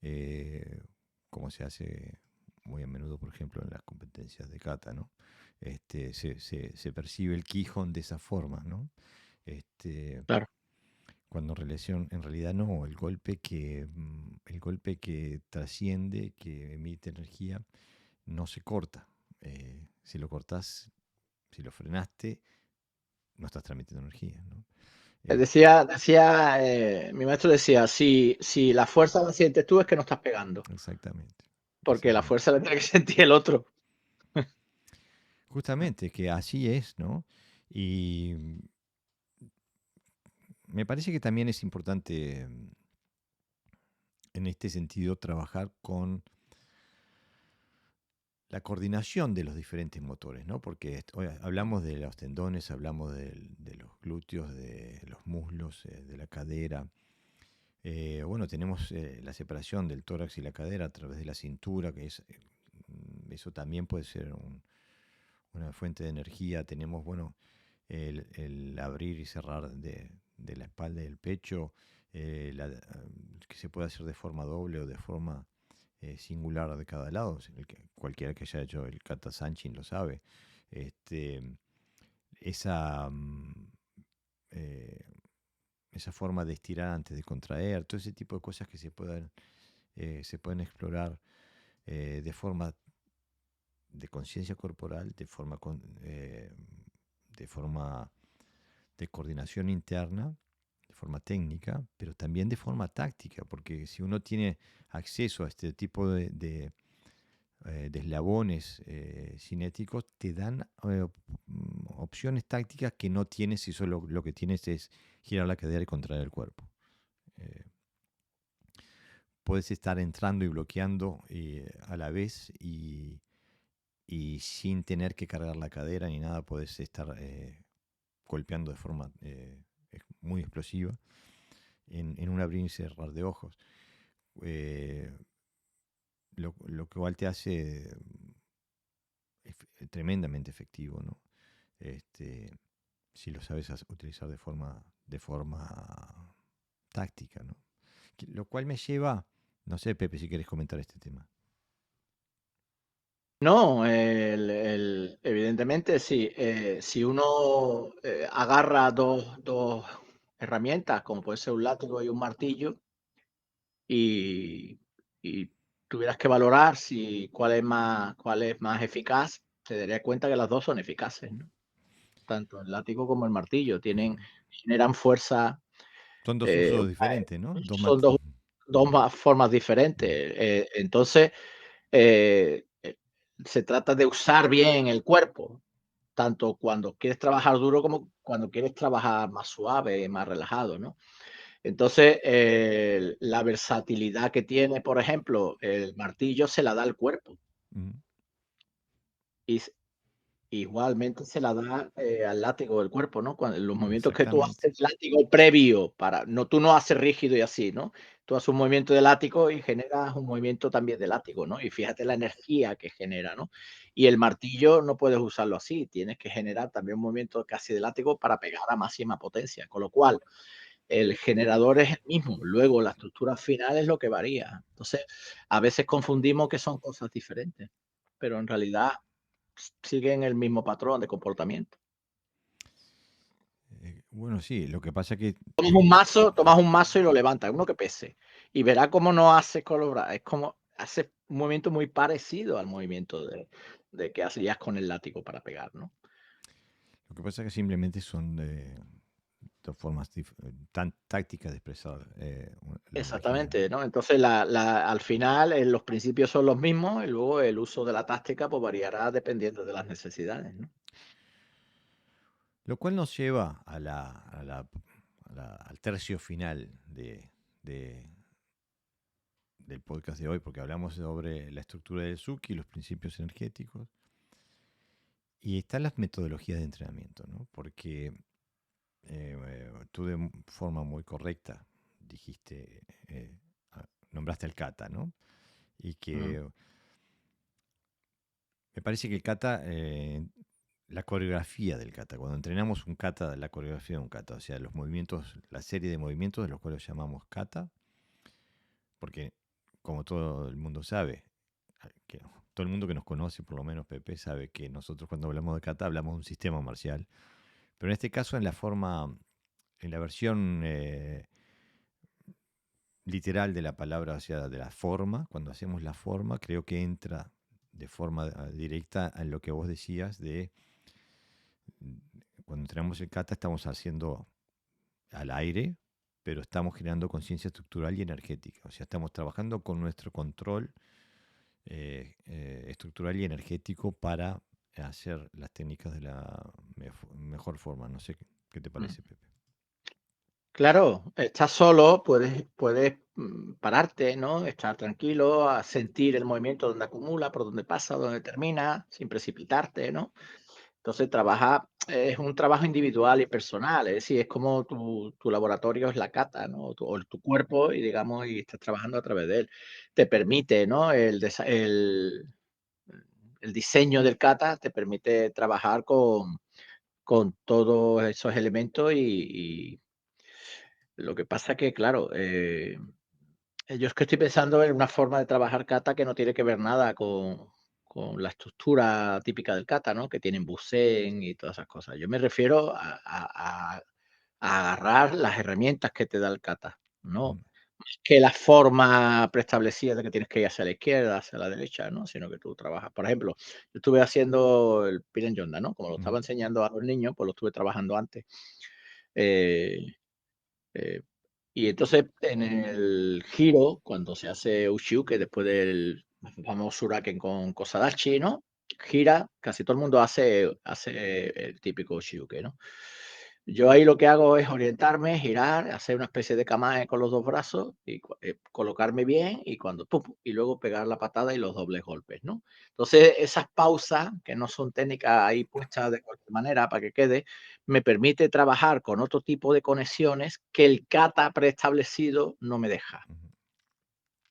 S1: eh, como se hace muy a menudo, por ejemplo, en las competencias de kata, ¿no? Se percibe el Kihon de esa forma, ¿no? Este,
S2: Claro.
S1: cuando en realidad no, el golpe que trasciende, que emite energía, no se corta. Si lo cortás, si lo frenaste, no estás transmitiendo energía, ¿no? Eh,
S2: Mi maestro decía, si la fuerza la sientes tú es que no estás pegando,
S1: exactamente,
S2: porque la
S1: exactamente.
S2: fuerza la tiene que sentir el otro.
S1: Justamente, que así es, ¿no? Y me parece que también es importante en este sentido trabajar con la coordinación de los diferentes motores, ¿no? Porque hoy hablamos de los tendones, hablamos de los glúteos, de los muslos, de la cadera. Bueno, tenemos la separación del tórax y la cadera a través de la cintura, eso también puede ser una fuente de energía. Tenemos, bueno, el abrir y cerrar de la espalda y del pecho, que se puede hacer de forma doble o de forma singular de cada lado. Cualquiera que haya hecho el kata sanchin lo sabe. Este, esa, eh, esa forma de estirar antes de contraer, todo ese tipo de cosas que se pueden explorar de forma de conciencia corporal, de forma de coordinación interna, de forma técnica, pero también de forma táctica, porque si uno tiene acceso a este tipo de eslabones cinéticos, te dan opciones tácticas que no tienes si solo lo que tienes es girar la cadera y contraer el cuerpo. Eh, Puedes estar entrando y bloqueando a la vez y sin tener que cargar la cadera ni nada, puedes estar golpeando de forma muy explosiva en un abrir y cerrar de ojos. Eh, lo que igual te hace tremendamente efectivo, ¿no? Este, si lo sabes utilizar de forma táctica, ¿no? Lo cual me lleva, no sé, Pepe, si quieres comentar este tema.
S2: No, evidentemente sí. Si uno agarra dos herramientas, como puede ser un látigo y un martillo, y, y tuvieras que valorar cuál es más eficaz, te darías cuenta que las dos son eficaces, ¿no? Tanto el látigo como el martillo generan fuerza.
S1: Son dos
S2: eh,
S1: usos diferentes, ¿no?
S2: Son dos formas diferentes. Entonces, eh, eh, se trata de usar bien el cuerpo, tanto cuando quieres trabajar duro como cuando quieres trabajar más suave, más relajado, ¿no? Entonces, la versatilidad que tiene, por ejemplo, el martillo se la da el cuerpo
S1: Ujú.
S2: y igualmente se la da al látigo del cuerpo, ¿no? Cuando los movimientos que tú
S1: Exactamente.
S2: haces látigo previo tú no haces rígido y así, ¿no? Tú haces un movimiento de látigo y generas un movimiento también de látigo, ¿no? Y fíjate la energía que genera, ¿no? Y el martillo no puedes usarlo así, tienes que generar también un movimiento casi de látigo para pegar a máxima potencia, con lo cual el generador es el mismo, luego la estructura final es lo que varía. Entonces, a veces confundimos que son cosas diferentes, pero en realidad siguen el mismo patrón de comportamiento.
S1: Bueno, sí, lo que pasa que
S2: Tomas un mazo y lo levantas, uno que pese, y verá cómo no hace con los brazos, es como hace un movimiento muy parecido al movimiento de que hacías con el látigo para pegar, ¿no?
S1: simplemente son dos formas tan tácticas de expresar la energía.
S2: Exactamente, ¿no? Entonces, al final, los principios son los mismos y luego el uso de la táctica pues variará dependiendo de las necesidades, ¿no?
S1: Lo cual nos lleva al tercio final de- del podcast de hoy, porque hablamos sobre la estructura del Suki, los principios energéticos, y están las metodologías de entrenamiento, ¿no? Porque tú de forma muy correcta dijiste nombraste al kata, ¿no? Y
S2: Mm.
S1: que me parece que el kata, la coreografía del kata, cuando entrenamos un kata, la coreografía de un kata, o sea, los movimientos, la serie de movimientos de los cuales llamamos kata, porque como todo el mundo sabe, que todo el mundo que nos conoce, por lo menos Pepe, sabe que nosotros cuando hablamos de kata hablamos de un sistema marcial, pero en este caso en la forma, en la versión literal de la palabra, o sea, de la forma, cuando hacemos la forma, creo que entra de forma directa en lo que vos decías de cuando entrenamos el kata estamos haciendo al aire, pero estamos generando conciencia estructural y energética. O sea, estamos trabajando con nuestro control estructural y energético para hacer las técnicas de la mejor forma. No sé qué te
S2: Mm.
S1: parece, Pepe.
S2: Claro, estás solo, puedes pararte, ¿no? Estar tranquilo, a sentir el movimiento donde acumula, por donde pasa, donde termina, sin precipitarte, ¿no? Entonces es un trabajo individual y personal, es decir, es como tu laboratorio es la cata, ¿no? O tu cuerpo y digamos, y estás trabajando a través de él. Te permite, ¿no? El diseño del kata te permite trabajar con todos esos elementos y lo que pasa que, claro, yo es que estoy pensando en una forma de trabajar kata que no tiene que ver nada con la estructura típica del kata, ¿no? Que tienen Busen y todas esas cosas. Yo me refiero a agarrar las herramientas que te da el kata, no
S1: Mm,
S2: que la forma preestablecida de que tienes que ir hacia la izquierda, hacia la derecha, ¿no? Sino que tú trabajas. Por ejemplo, yo estuve haciendo el Piren Yonda, ¿no? Como lo estaba
S1: ujú,
S2: enseñando a los niños, pues lo estuve trabajando antes. Eh, eh, y entonces en el giro, cuando se hace Uchiuke, después del famoso Uraken con Kosadachi, ¿no? Gira, casi todo el mundo hace el típico Uchiuke, ¿no? Yo ahí lo que hago es orientarme, girar, hacer una especie de kamae con los dos brazos y colocarme bien y cuando pum, y luego pegar la patada y los dobles golpes, ¿no? Entonces, esas pausas, que no son técnicas ahí puestas de cualquier manera para que quede, me permite trabajar con otro tipo de conexiones que el kata preestablecido no me deja.
S1: ujú.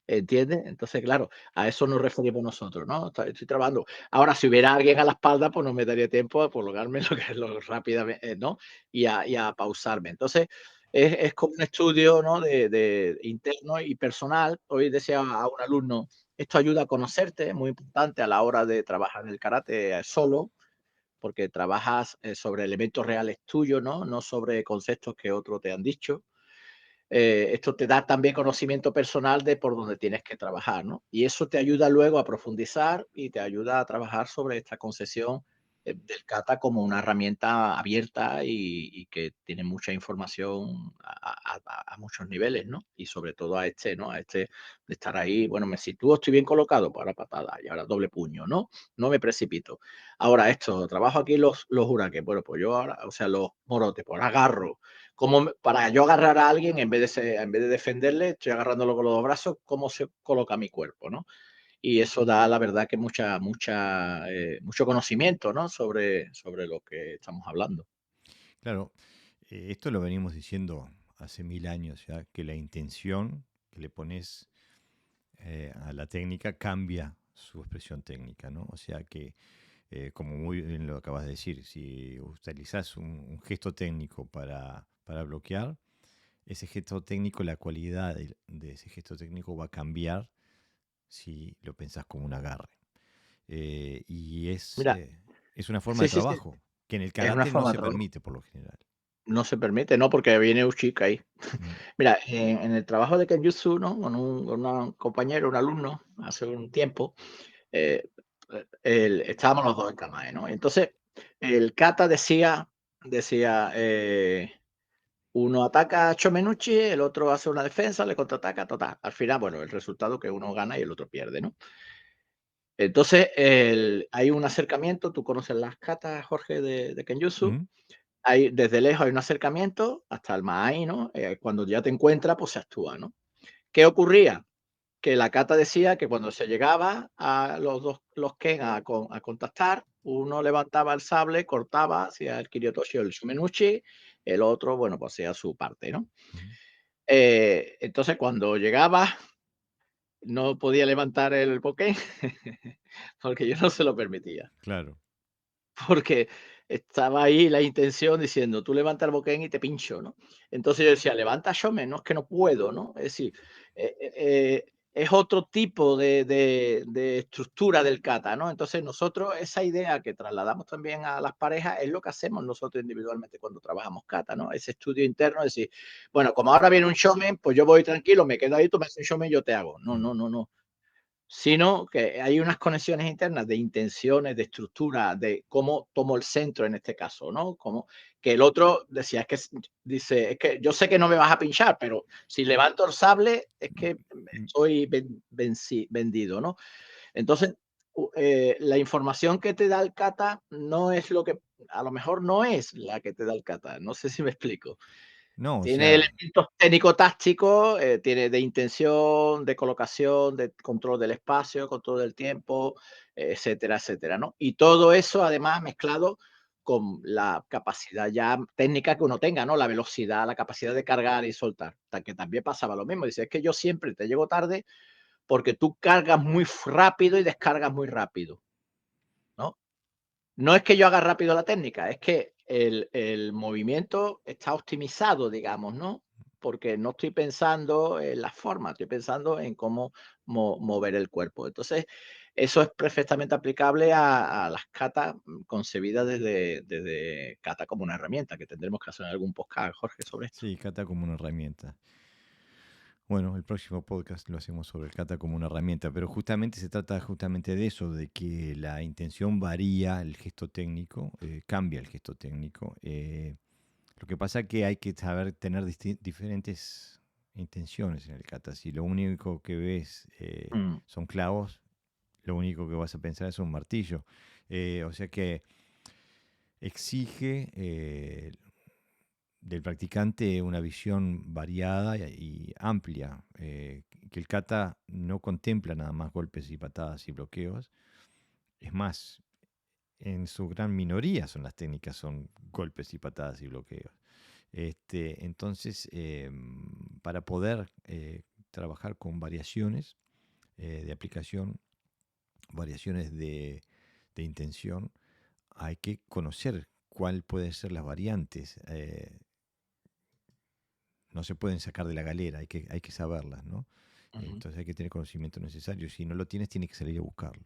S2: ¿Entiendes? Entonces, claro, a eso nos referimos nosotros, ¿no? Estoy trabajando. Ahora, si hubiera alguien a la espalda, pues no me daría tiempo a prolongarme lo que es lo rápidamente, ¿no? Y a pausarme. Entonces, es como un estudio, ¿no? De interno y personal. Hoy decía a un alumno, esto ayuda a conocerte, es muy importante a la hora de trabajar el karate solo, porque trabajas sobre elementos reales tuyos, ¿no? No sobre conceptos que otros te han dicho. Esto te da también conocimiento personal de por dónde tienes que trabajar, ¿no? Y eso te ayuda luego a profundizar y te ayuda a trabajar sobre esta concesión del kata como una herramienta abierta y que tiene mucha información a muchos niveles, ¿no? Y sobre todo a este, ¿no? A este de estar ahí, bueno, me sitúo, estoy bien colocado, pues ahora patada y ahora doble puño, ¿no? No me precipito. Ahora esto, trabajo aquí los huraques, bueno, pues yo ahora, o sea, los morotes, pues agarro, para yo agarrar a alguien, en vez de defenderle, estoy agarrándolo con los dos brazos, cómo se coloca mi cuerpo, ¿no? Y eso da, la verdad, que mucho conocimiento, ¿no? Sobre lo que estamos hablando.
S1: Claro, esto lo venimos diciendo hace 1000 años ya, que la intención que le pones a la técnica cambia su expresión técnica, ¿no? O sea que, como muy bien lo acabas de decir, si utilizas un gesto técnico para bloquear, ese gesto técnico, la cualidad de ese gesto técnico va a cambiar si lo pensás como un agarre. Y
S2: Mira,
S1: es una forma
S2: sí,
S1: de
S2: sí, sí,
S1: trabajo que en el
S2: es una
S1: karate no
S2: forma de
S1: se
S2: trabajo.
S1: permite por lo general.
S2: No se permite, ¿no? Porque viene Uchica ahí.
S1: Mm,
S2: Mira, en el trabajo de Kenjutsu, ¿no? Con una compañero, un alumno, hace un tiempo, eh, estábamos los dos en Kamae, ¿no? Entonces, el kata decía uno ataca a Chomenuchi, el otro hace una defensa, le contraataca, total. Al final, bueno, el resultado que uno gana y el otro pierde, ¿no? Entonces, hay un acercamiento, tú conoces las katas, Jorge, de Kenjutsu.
S1: mm,
S2: Desde lejos hay un acercamiento hasta el Mahai, ¿no? Cuando ya te encuentra, pues se actúa, ¿no? ¿Qué ocurría? Que la kata decía que cuando se llegaba a los Ken a contactar, uno levantaba el sable, cortaba hacia el Kiryotoshi o el Sumenuchi, el otro, bueno, pues hacía su parte, ¿no?
S1: mm,
S2: Entonces, cuando llegaba no podía levantar el boquén porque yo no se lo permitía.
S1: Claro.
S2: Porque estaba ahí la intención diciendo: "Tú levanta el boquén y te pincho", ¿no? Entonces yo decía: "Levanta, Shome, no, es que no puedo", ¿no? Es decir, es otro tipo de estructura del kata, ¿no? Entonces nosotros esa idea que trasladamos también a las parejas es lo que hacemos nosotros individualmente cuando trabajamos kata, ¿no? Ese estudio interno, es decir, bueno, como ahora viene un shomen, pues yo voy tranquilo, me quedo ahí, tú me haces un shomen, yo te hago. No,
S1: Mm.
S2: no, no, no. Sino que hay unas conexiones internas de intenciones, de estructura, de cómo tomo el centro en este caso, ¿no? Como que el otro decía, es que dice, es que yo sé que no me vas a pinchar, pero si levanto el sable es que
S1: Mm,
S2: estoy vendido, ¿no? Entonces, la información que te da el kata no es lo que, a lo mejor no es la que te da el kata. No sé si me explico.
S1: no, o
S2: Tiene
S1: sea,
S2: elementos técnico-tácticos, tiene de intención, de colocación, de control del espacio, control del tiempo, etcétera, etcétera, ¿no? Y todo eso, además, mezclado con la capacidad ya técnica que uno tenga, ¿no? La velocidad, la capacidad de cargar y soltar. Que también pasaba lo mismo. Dice, es que yo siempre te llego tarde porque tú cargas muy rápido y descargas muy rápido, ¿no? No es que yo haga rápido la técnica, es que el movimiento está optimizado, digamos, ¿no? Porque no estoy pensando en la forma, estoy pensando en cómo mover el cuerpo. Entonces, eso es perfectamente aplicable a las katas concebidas desde kata como una herramienta, que tendremos que hacer algún podcast, Jorge, sobre esto.
S1: sí, kata como una herramienta. Bueno, el próximo podcast lo hacemos sobre el kata como una herramienta, pero justamente se trata justamente de eso, de que la intención varía, el gesto técnico, cambia el gesto técnico. Lo que pasa es que hay que saber tener diferentes intenciones en el kata. Si lo único que ves
S2: Mm,
S1: son clavos, lo único que vas a pensar es un martillo. O sea que exige del practicante una visión variada y amplia, que el kata no contempla nada más golpes y patadas y bloqueos. Es más, en su gran minoría son las técnicas, son golpes y patadas y bloqueos. Entonces, para poder trabajar con variaciones de aplicación, variaciones de intención, hay que conocer cuál pueden ser las variantes. No se pueden sacar de la galera, hay que saberlas, ¿no?
S2: ujú.
S1: Entonces hay que tener conocimiento necesario. Si no lo tienes, tienes que salir a buscarlo.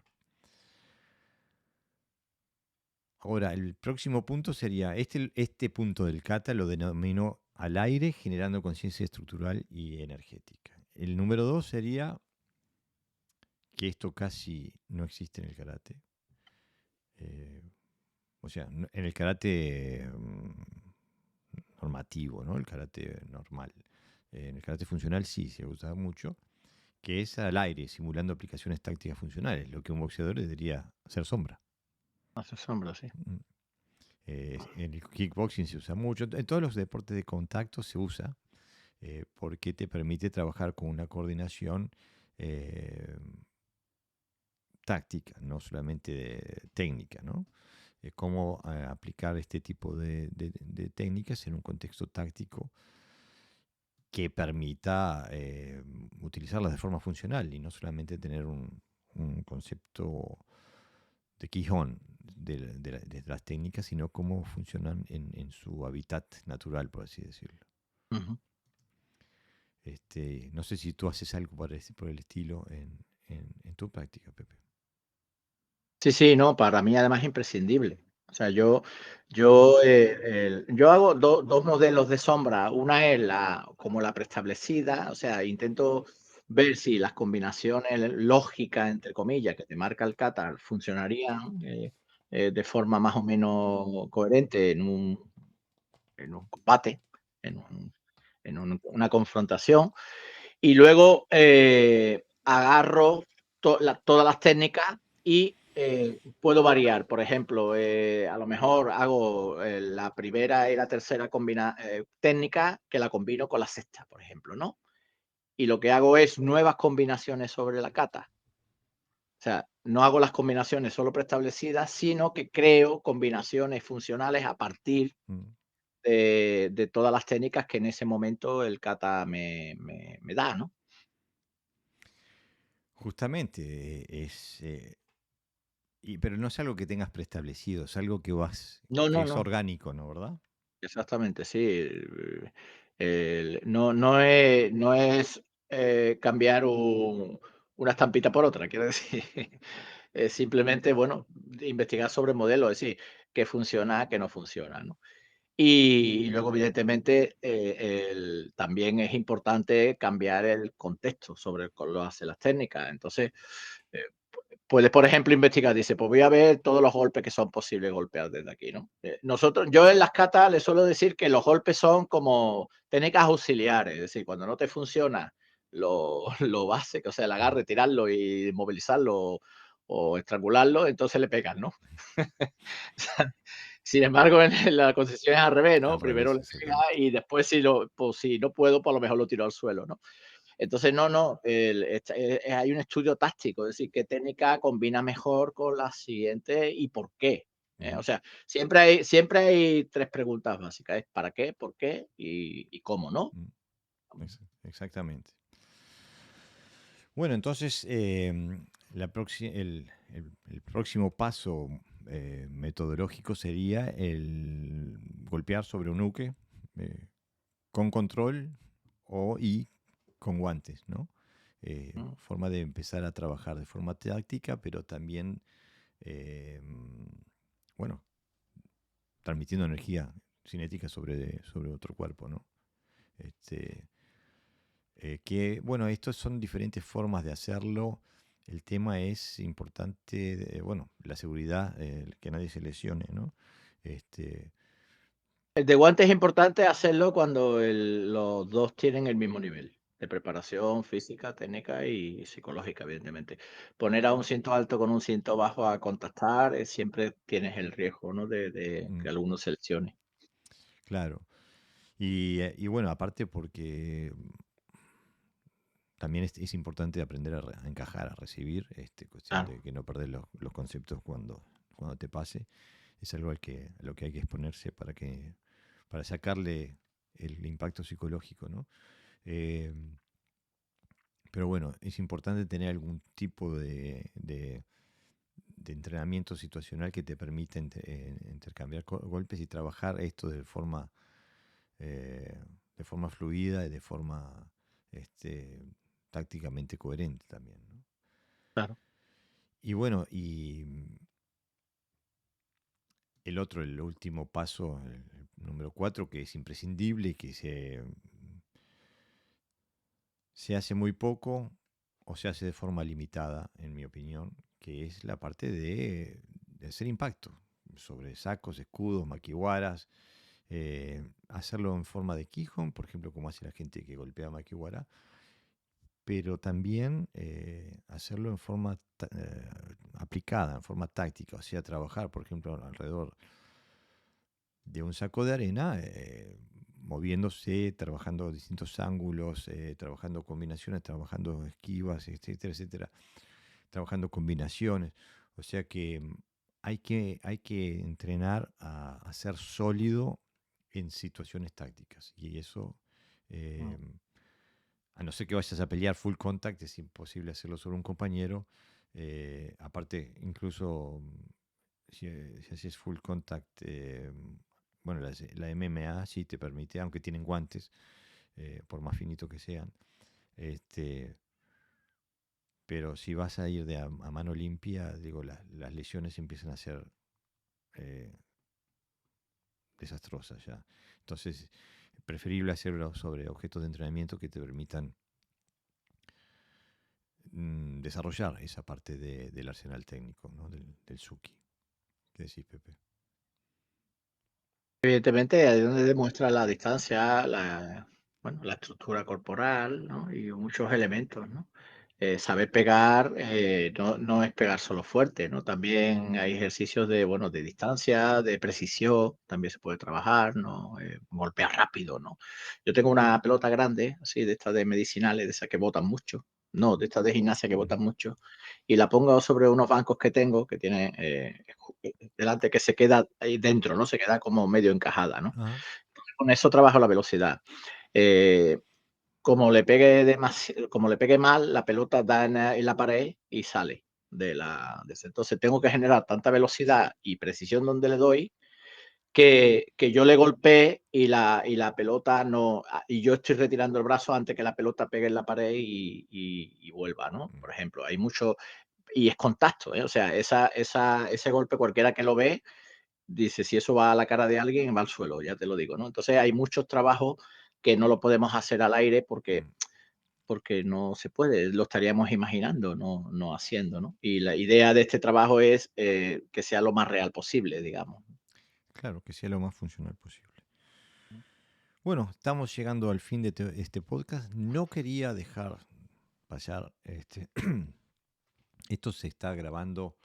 S1: Ahora, el próximo punto sería, este punto del kata lo denomino al aire, generando conciencia estructural y energética. El número dos sería, que esto casi no existe en el karate. eh, o sea, en el karate normativo, ¿no? El karate normal. En el karate funcional sí se usa mucho, que es al aire, simulando aplicaciones tácticas funcionales, lo que un boxeador debería hacer sombra.
S2: Hace sombra, sí.
S1: Mm. En el kickboxing se usa mucho, en todos los deportes de contacto se usa, porque te permite trabajar con una coordinación eh, táctica, no solamente técnica, ¿no? Cómo aplicar este tipo de técnicas en un contexto táctico que permita utilizarlas de forma funcional y no solamente tener un concepto de Quijón de las técnicas, sino cómo funcionan en su hábitat natural, por así decirlo.
S2: Ujú.
S1: No sé si tú haces algo por el estilo en tu práctica, Pepe.
S2: Sí, sí, no, para mí además es imprescindible. O sea, yo hago dos modelos de sombra. Una es como la preestablecida, o sea, intento ver si las combinaciones lógicas, entre comillas, que te marca el kata funcionarían de forma más o menos coherente en un combate, en una confrontación. Y luego agarro todas las técnicas y puedo variar. Por ejemplo, a lo mejor hago la primera y la tercera técnica que la combino con la sexta, por ejemplo, ¿no? Y lo que hago es nuevas combinaciones sobre la kata. O sea, no hago las combinaciones solo preestablecidas, sino que creo combinaciones funcionales a partir
S1: Mm.
S2: de todas las técnicas que en ese momento el kata me da, ¿no?
S1: Justamente, pero no es algo que tengas preestablecido, es algo
S2: No,
S1: que
S2: no,
S1: es
S2: no.
S1: orgánico, ¿no? ¿Verdad?
S2: Exactamente, sí. No es cambiar una estampita por otra, quiero decir. Es simplemente, bueno, investigar sobre modelos, es decir, qué funciona, qué no funciona, ¿no? Y luego, evidentemente, también es importante cambiar el contexto sobre el cual lo hacen las técnicas. Entonces, eh, puedes, por ejemplo, investigar, dice, pues voy a ver todos los golpes que son posibles golpear desde aquí, ¿no? Yo en las catas les suelo decir que los golpes son como técnicas auxiliares, es decir, cuando no te funciona lo básico, o sea, el agarre, tirarlo y movilizarlo o estrangularlo, entonces le pegas, ¿no? Sin embargo, en la concesión es al revés, ¿no?
S1: Al
S2: Primero
S1: revés,
S2: le pega
S1: exactamente.
S2: y después pues si no puedo, por lo mejor lo tiro al suelo, ¿no? Entonces, no, hay un estudio táctico, es decir, qué técnica combina mejor con la siguiente y por qué. O
S1: Ujú.
S2: sea, siempre hay 3 preguntas básicas, es para qué, por qué y cómo, ¿no?
S1: Mm, exactamente. Bueno, entonces el próximo paso metodológico sería el golpear sobre un nuque eh, con control y con guantes, ¿no?
S2: Mm,
S1: Forma de empezar a trabajar de forma táctica, pero también, eh, bueno, transmitiendo energía cinética sobre otro cuerpo, ¿no? Este, bueno, estos son diferentes formas de hacerlo. El tema es importante, bueno, la seguridad, que nadie se lesione, ¿no? Este,
S2: El de guante es importante hacerlo cuando los 2 tienen el mismo nivel de preparación física, técnica y psicológica, evidentemente. Poner a un cinto alto con un cinto bajo a contactar, siempre tienes el riesgo, ¿no? De
S1: mm,
S2: que alguno se lesione.
S1: claro. Y bueno, aparte porque también es importante aprender a encajar, a recibir, cuestión
S2: Claro.
S1: de que no perder los conceptos cuando te pase. Es algo a lo que hay que exponerse para sacarle el impacto psicológico, ¿no? Eh, pero bueno, es importante tener algún tipo de entrenamiento situacional que te permita intercambiar golpes y trabajar esto eh, de forma fluida y de forma este, tácticamente coherente también, ¿no?
S2: Claro.
S1: Y bueno, el último paso, el número 4, que es imprescindible y que se hace muy poco o se hace de forma limitada, en mi opinión, que es la parte de hacer impacto sobre sacos, escudos, maquiwaras, hacerlo en forma de Kihon, por ejemplo, como hace la gente que golpea maquiwara, pero también hacerlo en forma aplicada, en forma táctica, o sea, trabajar, por ejemplo, alrededor de un saco de arena, moviéndose, trabajando distintos ángulos, trabajando combinaciones, trabajando esquivas, etcétera, etcétera, trabajando combinaciones. O sea que hay que entrenar a ser sólido en situaciones tácticas. Y eso,
S2: Mm.
S1: eh, a no ser que vayas a pelear full contact, es imposible hacerlo sobre un compañero. Aparte, incluso si haces full contact, bueno, la MMA sí te permite, aunque tienen guantes, por más finito que sean, este, pero si vas a ir a mano limpia, digo, las lesiones empiezan a ser eh, desastrosas ya. Entonces, preferible hacerlo sobre objetos de entrenamiento que te permitan desarrollar esa parte del arsenal técnico, ¿no? Del Suki. ¿Qué decís, Pepe?
S2: Evidentemente, ahí es donde demuestra la distancia, bueno, la estructura corporal, ¿no? Y muchos elementos, ¿no? Saber pegar no es pegar solo fuerte, ¿no? También hay ejercicios bueno, de distancia, de precisión, también se puede trabajar, ¿no? Golpear rápido, ¿no? Yo tengo una pelota grande, así, de estas de medicinales, de esas que botan mucho, no, de estas de gimnasia que botan
S1: Ujú.
S2: mucho, y la pongo sobre unos bancos que tengo, que tiene delante, que se queda ahí dentro, ¿no? Se queda como medio encajada, ¿no?
S1: Ah,
S2: Con eso trabajo la velocidad. Eh, como le pegue mal, la pelota da en la pared y sale de ese. Entonces tengo que generar tanta velocidad y precisión donde le doy que yo le golpee y la pelota no, y yo estoy retirando el brazo antes que la pelota pegue en la pared y vuelva, ¿no? Por ejemplo, hay mucho, y es contacto, ¿eh? O sea, ese golpe cualquiera que lo ve dice, si eso va a la cara de alguien, va al suelo, ya te lo digo, ¿no? Entonces hay muchos trabajos que no lo podemos hacer al aire porque no se puede, lo estaríamos imaginando, no haciendo, ¿no? Y la idea de este trabajo es que sea lo más real posible, digamos.
S1: Claro, que sea lo más funcional posible. Bueno, estamos llegando al fin de este podcast. No quería dejar pasar esto se está grabando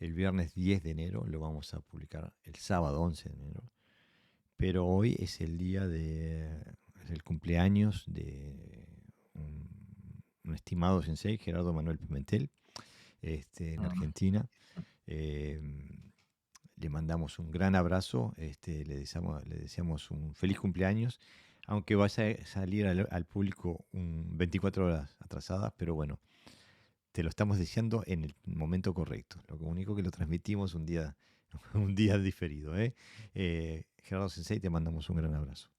S1: el viernes 10 de enero, lo vamos a publicar el sábado 11 de enero. Pero hoy es el día es el cumpleaños de un estimado sensei, Gerardo Manuel Pimentel, en
S2: Ah,
S1: Argentina. Le mandamos un gran abrazo, le deseamos un feliz cumpleaños, aunque vaya a salir al público 24 horas atrasadas, pero bueno, te lo estamos deseando en el momento correcto. Lo único que lo transmitimos un día diferido. Gerardo Sensei, te mandamos un gran abrazo.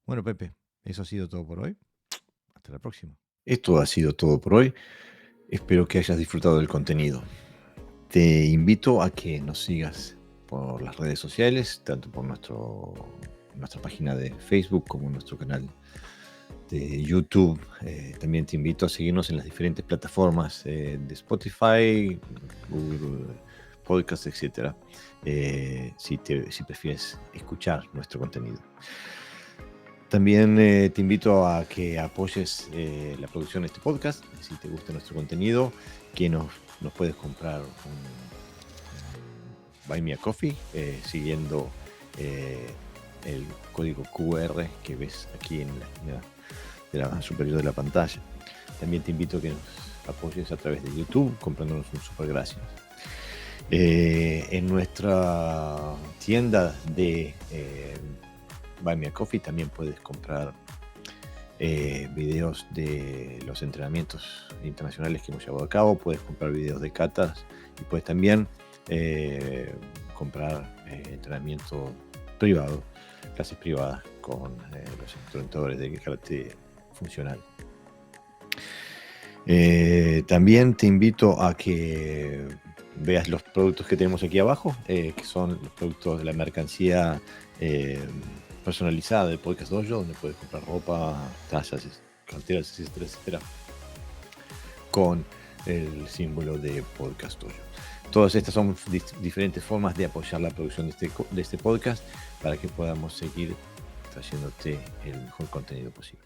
S1: Bueno, Pepe, eso ha sido todo por hoy. Hasta la próxima. Esto ha sido todo por hoy. Espero que hayas disfrutado del contenido. Te invito a que nos sigas por las redes sociales, tanto por nuestra página de Facebook como nuestro canal de YouTube. También te invito a seguirnos en las diferentes plataformas de Spotify, Google Podcast, etc. Si prefieres escuchar nuestro contenido. También te invito a que apoyes la producción de este podcast. Si te gusta nuestro contenido, que nos puedes comprar un Buy Me a Coffee siguiendo el código QR que ves aquí en la esquina de la superior de la pantalla. También te invito a que nos apoyes a través de YouTube comprándonos un super gracias. En nuestra tienda de Buy Me a Coffee también puedes comprar videos de los entrenamientos internacionales que hemos llevado a cabo, puedes comprar videos de catas y puedes también comprar entrenamiento privado, clases privadas con los instructores de karate funcional. También te invito a que veas los productos que tenemos aquí abajo, que son los productos de la mercancía personalizada de Podcast Dojo, donde puedes comprar ropa, tazas, carteras, etcétera, con el símbolo de Podcast Dojo. Todas estas son diferentes formas de apoyar la producción de este podcast para que podamos seguir trayéndote el mejor contenido posible.